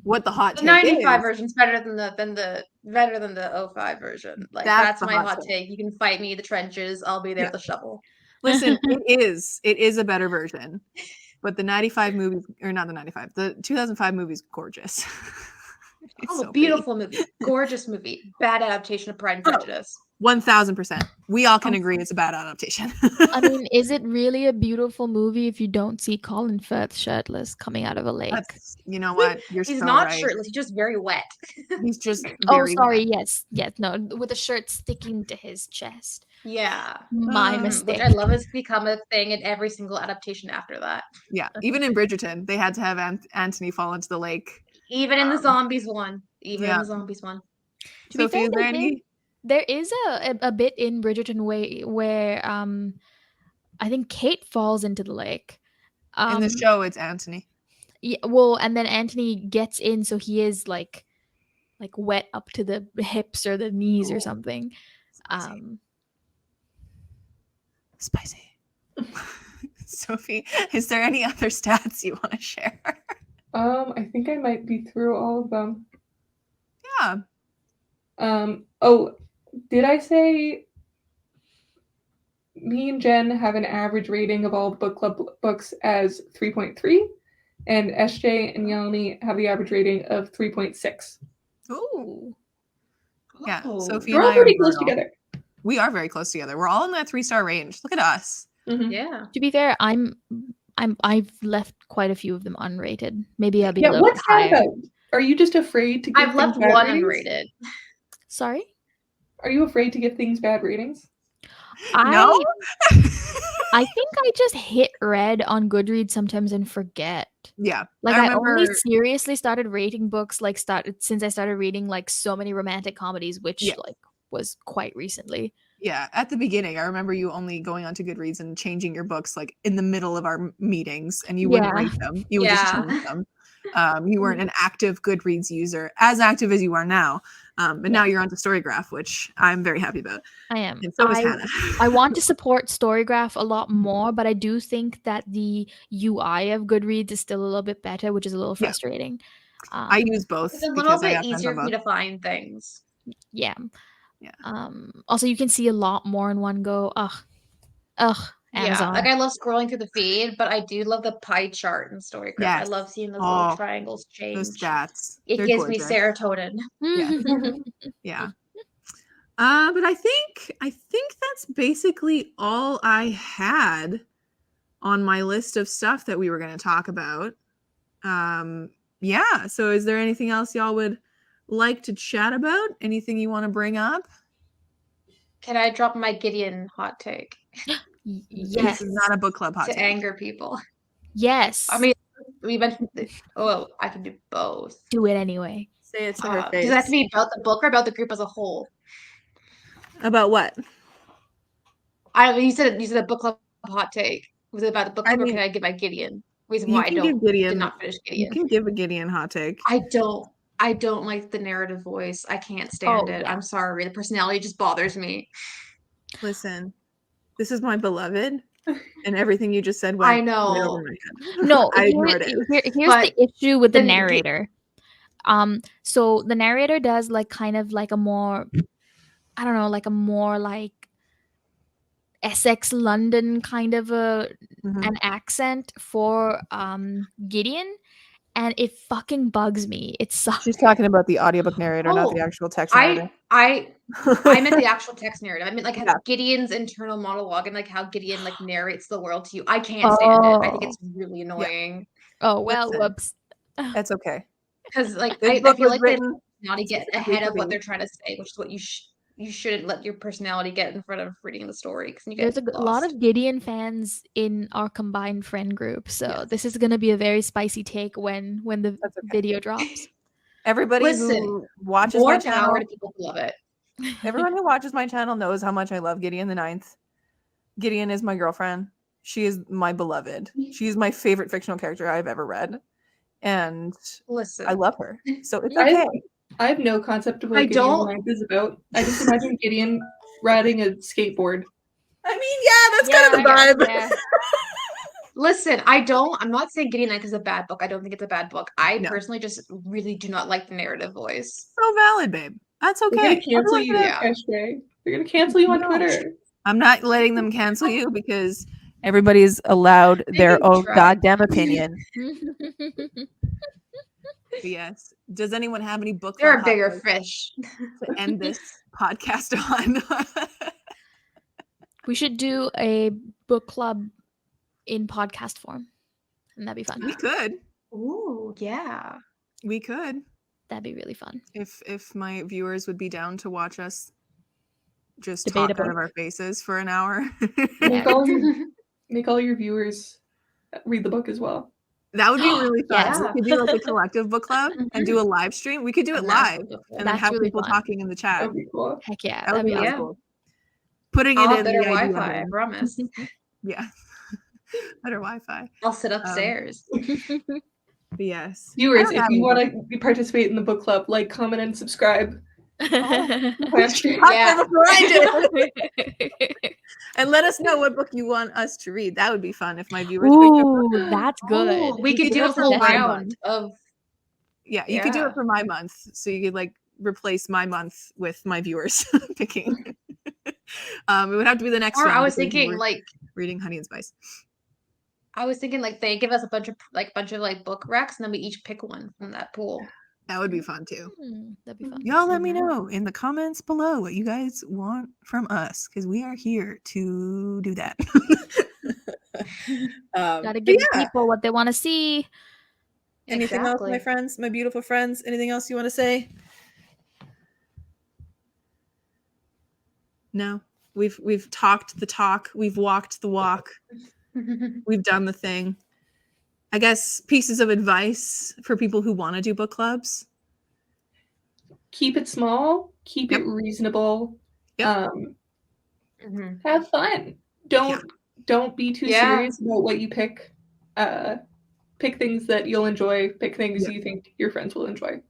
[SPEAKER 1] What the hot
[SPEAKER 4] The
[SPEAKER 1] take
[SPEAKER 4] 95
[SPEAKER 1] is,
[SPEAKER 4] version's better than the 05 version. Like
[SPEAKER 1] that's
[SPEAKER 4] that's
[SPEAKER 1] the
[SPEAKER 4] my
[SPEAKER 1] hot
[SPEAKER 4] hot
[SPEAKER 1] take.
[SPEAKER 4] take. You can fight me in the trenches. I'll be there
[SPEAKER 1] Yeah.
[SPEAKER 4] with a shovel.
[SPEAKER 1] Listen, it is a better version, but the 95 movie, or not the 95, the 2005 movie is gorgeous. It's
[SPEAKER 4] Oh,
[SPEAKER 1] so pretty.
[SPEAKER 4] beautiful movie, gorgeous movie, bad adaptation of Pride and Prejudice.
[SPEAKER 1] 1000%. We all can agree it's a bad adaptation.
[SPEAKER 3] I mean, is it really a beautiful movie if you don't see Colin Firth shirtless coming out of a lake?
[SPEAKER 1] That's, you know what? You're
[SPEAKER 4] He's
[SPEAKER 1] so
[SPEAKER 4] not
[SPEAKER 1] right.
[SPEAKER 4] shirtless. He's just very wet.
[SPEAKER 1] He's just
[SPEAKER 3] Oh,
[SPEAKER 1] very
[SPEAKER 3] sorry.
[SPEAKER 1] wet.
[SPEAKER 3] Yes. No, with a shirt sticking to his chest.
[SPEAKER 4] Yeah,
[SPEAKER 3] My
[SPEAKER 1] Which
[SPEAKER 3] mistake.
[SPEAKER 4] which I love has become a thing in every single adaptation after that.
[SPEAKER 1] Yeah, even in Bridgerton, they had to have Anthony fall into the lake.
[SPEAKER 4] Even in the zombies one. Even
[SPEAKER 1] yeah.
[SPEAKER 4] in the zombies one.
[SPEAKER 3] To be
[SPEAKER 1] Sophie,
[SPEAKER 3] fair,
[SPEAKER 1] is there any?
[SPEAKER 3] there is a bit in Bridgerton where I think Kate falls into the lake.
[SPEAKER 1] In the show, it's Anthony.
[SPEAKER 3] Yeah, well, and then Anthony gets in, so he is like wet up to the hips or the knees or something.
[SPEAKER 1] Spicy. Sophie, is there any other stats you want to share?
[SPEAKER 2] I think I might be through all of them.
[SPEAKER 1] Yeah.
[SPEAKER 2] Oh, did I say me and Jen have an average rating of all the book club books as 3.3, and SJ and Yeleni have the average rating of 3.6.
[SPEAKER 1] Ooh. Yeah,
[SPEAKER 4] Oh.
[SPEAKER 1] Sophie
[SPEAKER 2] We're
[SPEAKER 1] and
[SPEAKER 2] all
[SPEAKER 1] I
[SPEAKER 2] pretty
[SPEAKER 1] are
[SPEAKER 2] close
[SPEAKER 1] brutal.
[SPEAKER 2] together.
[SPEAKER 1] We are very close together. We're all in that 3-star range. Look at us.
[SPEAKER 2] Mhm.
[SPEAKER 4] Yeah.
[SPEAKER 3] To be fair, I've left quite a few of them unrated. Maybe I'll be a
[SPEAKER 2] Yeah,
[SPEAKER 3] little
[SPEAKER 2] what's
[SPEAKER 3] bit
[SPEAKER 2] that
[SPEAKER 3] higher.
[SPEAKER 2] about? Are you just afraid to give
[SPEAKER 4] I've left
[SPEAKER 2] things bad
[SPEAKER 4] one
[SPEAKER 2] ratings?
[SPEAKER 4] unrated.
[SPEAKER 3] Sorry?
[SPEAKER 2] Are you afraid to give things bad ratings?
[SPEAKER 1] No?
[SPEAKER 3] I think I just hit red on Goodreads sometimes and forget.
[SPEAKER 1] Yeah.
[SPEAKER 3] Like
[SPEAKER 1] I
[SPEAKER 3] I only
[SPEAKER 1] remember.
[SPEAKER 3] seriously started rating books since I started reading like so many romantic comedies, which
[SPEAKER 1] Yeah.
[SPEAKER 3] like was quite recently.
[SPEAKER 1] Yeah, at the beginning, I remember you only going onto Goodreads and changing your books like in the middle of our meetings, and you wouldn't
[SPEAKER 3] Yeah.
[SPEAKER 1] rate them. You would just
[SPEAKER 4] Yeah.
[SPEAKER 1] change them. You weren't an active Goodreads user, as active as you are now. But now you're onto Storygraph, which I'm very happy about.
[SPEAKER 3] I am.
[SPEAKER 1] And so is Hannah.
[SPEAKER 3] I want to support Storygraph a lot more, but I do think that the UI of Goodreads is still a little bit better, which is a little
[SPEAKER 1] Yeah.
[SPEAKER 3] frustrating.
[SPEAKER 1] I use both
[SPEAKER 4] It's a little
[SPEAKER 1] because I
[SPEAKER 4] bit
[SPEAKER 1] have friends
[SPEAKER 4] easier
[SPEAKER 1] on
[SPEAKER 4] for me
[SPEAKER 1] both.
[SPEAKER 4] to find things.
[SPEAKER 3] Yeah.
[SPEAKER 1] Yeah.
[SPEAKER 3] Also, you can see a lot more in one go. Ugh. Amazon.
[SPEAKER 4] Yeah, like I love scrolling through the feed, but I do love the pie chart in Storygraph. I
[SPEAKER 1] Yes.
[SPEAKER 4] love seeing those
[SPEAKER 1] Oh,
[SPEAKER 4] little triangles change.
[SPEAKER 1] Those stats.
[SPEAKER 4] It
[SPEAKER 1] They're
[SPEAKER 4] gives me
[SPEAKER 1] gorgeous.
[SPEAKER 4] serotonin.
[SPEAKER 1] Yeah. Yeah. But I think that's basically all I had on my list of stuff that we were going to talk about. Yeah. So is there anything else y'all would like to chat about? Anything you want to bring up?
[SPEAKER 4] Can I drop my Gideon hot take
[SPEAKER 3] Yes.
[SPEAKER 1] This is not a book club hot
[SPEAKER 4] to
[SPEAKER 1] take.
[SPEAKER 4] anger people?
[SPEAKER 3] Yes.
[SPEAKER 4] I mean, we mentioned. Oh, I can do both.
[SPEAKER 3] do it anyway.
[SPEAKER 1] Say it to her face.
[SPEAKER 4] Does it have to be about the book or about the group as a whole?
[SPEAKER 1] About what?
[SPEAKER 4] You said a book club hot take. Was it about the book club, or can I give my Gideon? Reason
[SPEAKER 1] You
[SPEAKER 4] why I
[SPEAKER 1] can
[SPEAKER 4] don't
[SPEAKER 1] give Gideon.
[SPEAKER 4] did not finish
[SPEAKER 1] You
[SPEAKER 4] Gideon.
[SPEAKER 1] can give a Gideon hot take.
[SPEAKER 4] I don't like the narrative voice. I can't stand it.
[SPEAKER 3] yeah.
[SPEAKER 4] I'm sorry. The personality just bothers me.
[SPEAKER 1] Listen, this is my beloved, and everything you just said went
[SPEAKER 4] I
[SPEAKER 1] right
[SPEAKER 4] know.
[SPEAKER 1] over my head.
[SPEAKER 3] No,
[SPEAKER 1] I ignored it.
[SPEAKER 3] here's
[SPEAKER 4] But
[SPEAKER 3] the issue with the
[SPEAKER 4] then
[SPEAKER 3] narrator. So the narrator does like kind of like a more, I don't know, like a more like Essex London kind of an accent for Gideon, and it fucking bugs me. It sucks.
[SPEAKER 1] She's talking about the audiobook narrator, not the
[SPEAKER 4] Oh,
[SPEAKER 1] actual text narrator.
[SPEAKER 4] I meant the actual text narrative. I mean, like
[SPEAKER 1] Yeah.
[SPEAKER 4] Gideon's internal monologue and like how Gideon like narrates the world to you. I can't stand it. I think it's really annoying.
[SPEAKER 3] Oh well,
[SPEAKER 1] Listen.
[SPEAKER 3] whoops.
[SPEAKER 1] That's okay.
[SPEAKER 4] Because like
[SPEAKER 1] This
[SPEAKER 4] I
[SPEAKER 1] book
[SPEAKER 4] feel
[SPEAKER 1] was
[SPEAKER 4] like they
[SPEAKER 1] written
[SPEAKER 4] not to get
[SPEAKER 1] specifically
[SPEAKER 4] ahead
[SPEAKER 1] for
[SPEAKER 4] of what
[SPEAKER 1] me.
[SPEAKER 4] they're trying to say, which is what you shouldn't let your personality get in front of reading the story because you get
[SPEAKER 3] There's a lot
[SPEAKER 4] lost.
[SPEAKER 3] of Gideon fans in our combined friend group, so
[SPEAKER 1] Yes.
[SPEAKER 3] this is gonna be a very spicy take when the
[SPEAKER 1] That's okay.
[SPEAKER 3] video drops.
[SPEAKER 1] Everybody
[SPEAKER 4] Listen,
[SPEAKER 1] who watches
[SPEAKER 4] more
[SPEAKER 1] my channel,
[SPEAKER 4] power to people who love it.
[SPEAKER 1] everyone who watches my channel knows how much I love Gideon the Ninth. Gideon is my girlfriend. She is my beloved. She is my favorite fictional character I've ever read. And
[SPEAKER 4] Listen,
[SPEAKER 1] I love her. So it's okay.
[SPEAKER 2] I have no concept of what
[SPEAKER 4] I
[SPEAKER 2] Gideon
[SPEAKER 4] don't-
[SPEAKER 2] the Ninth is about. I just imagine Gideon riding a skateboard.
[SPEAKER 1] I mean, yeah, that's kind of the
[SPEAKER 3] I
[SPEAKER 1] vibe.
[SPEAKER 3] guess, yeah.
[SPEAKER 4] Listen, I'm not saying Gideon Knight is a bad book. I don't think it's a bad book. I
[SPEAKER 1] No.
[SPEAKER 4] personally just really do not like the narrative voice.
[SPEAKER 1] So valid, babe. That's
[SPEAKER 2] They're
[SPEAKER 1] okay.
[SPEAKER 2] gonna cancel
[SPEAKER 1] Everyone
[SPEAKER 2] you,
[SPEAKER 1] can
[SPEAKER 4] Yeah.
[SPEAKER 2] Keshke. They're gonna cancel you on
[SPEAKER 1] No.
[SPEAKER 2] Twitter.
[SPEAKER 1] I'm not letting them cancel you because everybody's allowed
[SPEAKER 4] They
[SPEAKER 1] their
[SPEAKER 4] can
[SPEAKER 1] own
[SPEAKER 4] try.
[SPEAKER 1] goddamn opinion. But yes. Does anyone have any book
[SPEAKER 4] There
[SPEAKER 1] club
[SPEAKER 4] are bigger
[SPEAKER 1] hot takes
[SPEAKER 4] fish.
[SPEAKER 1] to end this podcast on?
[SPEAKER 3] We should do a book club in podcast form, and that'd be fun.
[SPEAKER 1] We could.
[SPEAKER 4] Ooh, yeah.
[SPEAKER 1] We could.
[SPEAKER 3] That'd be really fun.
[SPEAKER 1] If my viewers would be down to watch us just
[SPEAKER 3] Debate a
[SPEAKER 1] talk out of
[SPEAKER 3] book.
[SPEAKER 1] our faces for an hour.
[SPEAKER 2] Make all your viewers read the book as well.
[SPEAKER 1] That would be really fun.
[SPEAKER 3] Yes.
[SPEAKER 1] We could do like a collective book club and do a live stream. We could do it live and then
[SPEAKER 3] That's
[SPEAKER 1] have
[SPEAKER 3] really
[SPEAKER 1] people
[SPEAKER 3] fun.
[SPEAKER 1] talking in the chat.
[SPEAKER 2] That'd be cool.
[SPEAKER 3] Heck yeah,
[SPEAKER 1] That would
[SPEAKER 3] that'd
[SPEAKER 1] be
[SPEAKER 3] be
[SPEAKER 1] really
[SPEAKER 4] yeah.
[SPEAKER 3] awesome.
[SPEAKER 1] cool. Putting
[SPEAKER 4] I'll
[SPEAKER 1] it
[SPEAKER 4] have
[SPEAKER 1] in
[SPEAKER 4] better
[SPEAKER 1] the idea
[SPEAKER 4] Wi-Fi, I
[SPEAKER 1] bin.
[SPEAKER 4] promise.
[SPEAKER 1] Yeah. Better Wi-Fi.
[SPEAKER 4] I'll sit upstairs.
[SPEAKER 1] But yes.
[SPEAKER 2] Viewers,
[SPEAKER 1] I don't
[SPEAKER 2] if
[SPEAKER 1] have
[SPEAKER 2] you
[SPEAKER 1] any
[SPEAKER 2] want to participate in the book club, like, comment, and subscribe.
[SPEAKER 1] Hop
[SPEAKER 4] Yeah.
[SPEAKER 1] there before I do. And let us know what book you want us to read. That would be fun if my viewers picked a book.
[SPEAKER 3] Ooh, that's good.
[SPEAKER 4] Oh, we
[SPEAKER 1] You
[SPEAKER 4] could
[SPEAKER 1] could
[SPEAKER 4] do
[SPEAKER 1] do
[SPEAKER 4] a
[SPEAKER 1] it for
[SPEAKER 4] whole
[SPEAKER 1] my
[SPEAKER 4] round
[SPEAKER 1] month.
[SPEAKER 4] of
[SPEAKER 1] Yeah, you could do
[SPEAKER 4] Yeah.
[SPEAKER 1] it for my month. So you could like replace my month with my viewers picking. It would have to be the next
[SPEAKER 4] or
[SPEAKER 1] one.
[SPEAKER 4] I was
[SPEAKER 1] because
[SPEAKER 4] thinking
[SPEAKER 1] we're
[SPEAKER 4] like
[SPEAKER 1] reading Honey and Spice.
[SPEAKER 4] they give us a bunch of book recs and then we each pick one from that pool.
[SPEAKER 1] That would be fun too.
[SPEAKER 3] That'd be fun.
[SPEAKER 1] Y'all let me
[SPEAKER 4] Mhm.
[SPEAKER 1] know in the comments below what you guys want from us because we are here to do that.
[SPEAKER 3] Gotta
[SPEAKER 1] but
[SPEAKER 3] give the
[SPEAKER 1] yeah.
[SPEAKER 3] people what they want to see.
[SPEAKER 1] Anything else, my friends, my beautiful friends? Anything else you want to say? No, we've talked the talk, we've walked the walk, we've done the thing. I guess pieces of advice for people who want to do book clubs.
[SPEAKER 2] Keep it small. Keep
[SPEAKER 1] Yep.
[SPEAKER 2] it reasonable.
[SPEAKER 1] Yep.
[SPEAKER 4] Mhm.
[SPEAKER 2] Have fun. Don't be too
[SPEAKER 4] Yeah.
[SPEAKER 2] serious about what you pick. Pick things that you'll enjoy. Pick things
[SPEAKER 1] Yep.
[SPEAKER 2] you think your friends will enjoy.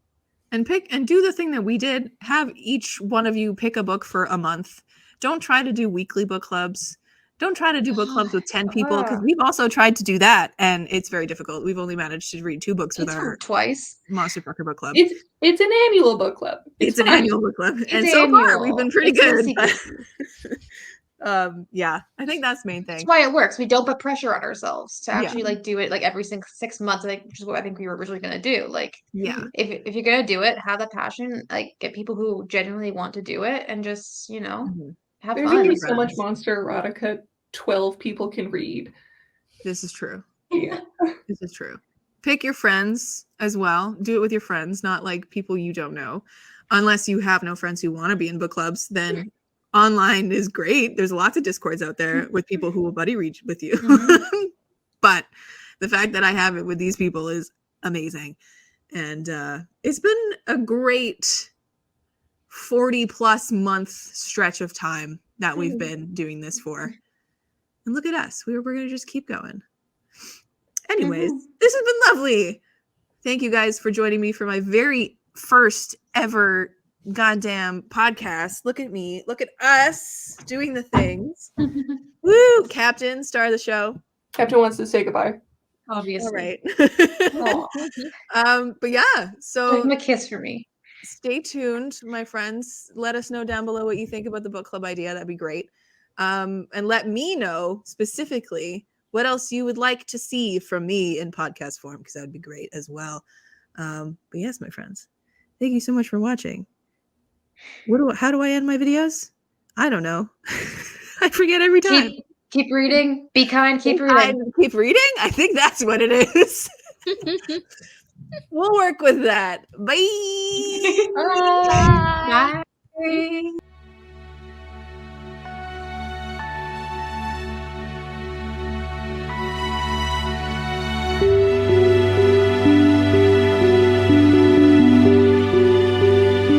[SPEAKER 1] And pick and do the thing that we did. Have each one of you pick a book for a month. Don't try to do weekly book clubs. Don't try to do book clubs with 10 people because we've also tried to do that and it's very difficult. We've only managed to read 2 books with
[SPEAKER 4] It's
[SPEAKER 1] our
[SPEAKER 4] worked twice.
[SPEAKER 1] Monster Trucker book club.
[SPEAKER 2] It's an annual book club.
[SPEAKER 1] It's an
[SPEAKER 2] fine.
[SPEAKER 1] annual book club. And
[SPEAKER 4] It's
[SPEAKER 1] so far we've
[SPEAKER 4] annual.
[SPEAKER 1] been pretty
[SPEAKER 4] It's
[SPEAKER 1] good.
[SPEAKER 4] loosey-goosey.
[SPEAKER 1] Yeah, I think that's the main thing.
[SPEAKER 4] That's why it works. We don't put pressure on ourselves to
[SPEAKER 1] Yeah.
[SPEAKER 4] actually like do it like every 6 months, I think, which is what I think we were originally gonna do. Like
[SPEAKER 1] Yeah.
[SPEAKER 4] if you're gonna do it, have that passion, like get people who genuinely want to do it and just,
[SPEAKER 1] Mhm.
[SPEAKER 4] have
[SPEAKER 2] There's gonna
[SPEAKER 4] fun.
[SPEAKER 2] be so much
[SPEAKER 1] friends.
[SPEAKER 2] monster erotica 12 people can read.
[SPEAKER 1] This is true.
[SPEAKER 2] Yeah.
[SPEAKER 1] This is true. Pick your friends as well. Do it with your friends, not like people you don't know. Unless you have no friends who want to be in book clubs, then online is great. There's lots of discords out there with people who will buddy read with you.
[SPEAKER 4] Mhm.
[SPEAKER 1] But the fact that I have it with these people is amazing. And it's been a great 40 plus month stretch of time that we've been doing this for. And look at us. We're going to just keep going. Anyways, this has been lovely. Thank you guys for joining me for my very first ever goddamn podcast. Look at me. Look at us doing the things. Woo! Captain, star of the show.
[SPEAKER 2] Captain wants to say goodbye.
[SPEAKER 4] Obviously.
[SPEAKER 1] All right.
[SPEAKER 4] Aw.
[SPEAKER 1] But yeah,
[SPEAKER 4] Give
[SPEAKER 1] so
[SPEAKER 4] him a kiss for me.
[SPEAKER 1] stay tuned, my friends. Let us know down below what you think about the book club idea. That'd be great. And let me know specifically what else you would like to see from me in podcast form, because that would be great as well. But yes, my friends, thank you so much for watching. How do I end my videos? I don't know. I forget every time.
[SPEAKER 4] Keep reading. Be kind. Keep
[SPEAKER 1] Be
[SPEAKER 4] reading.
[SPEAKER 1] kind, keep reading? I think that's what it is. We'll work with that. Bye.
[SPEAKER 3] Bye.
[SPEAKER 4] Bye.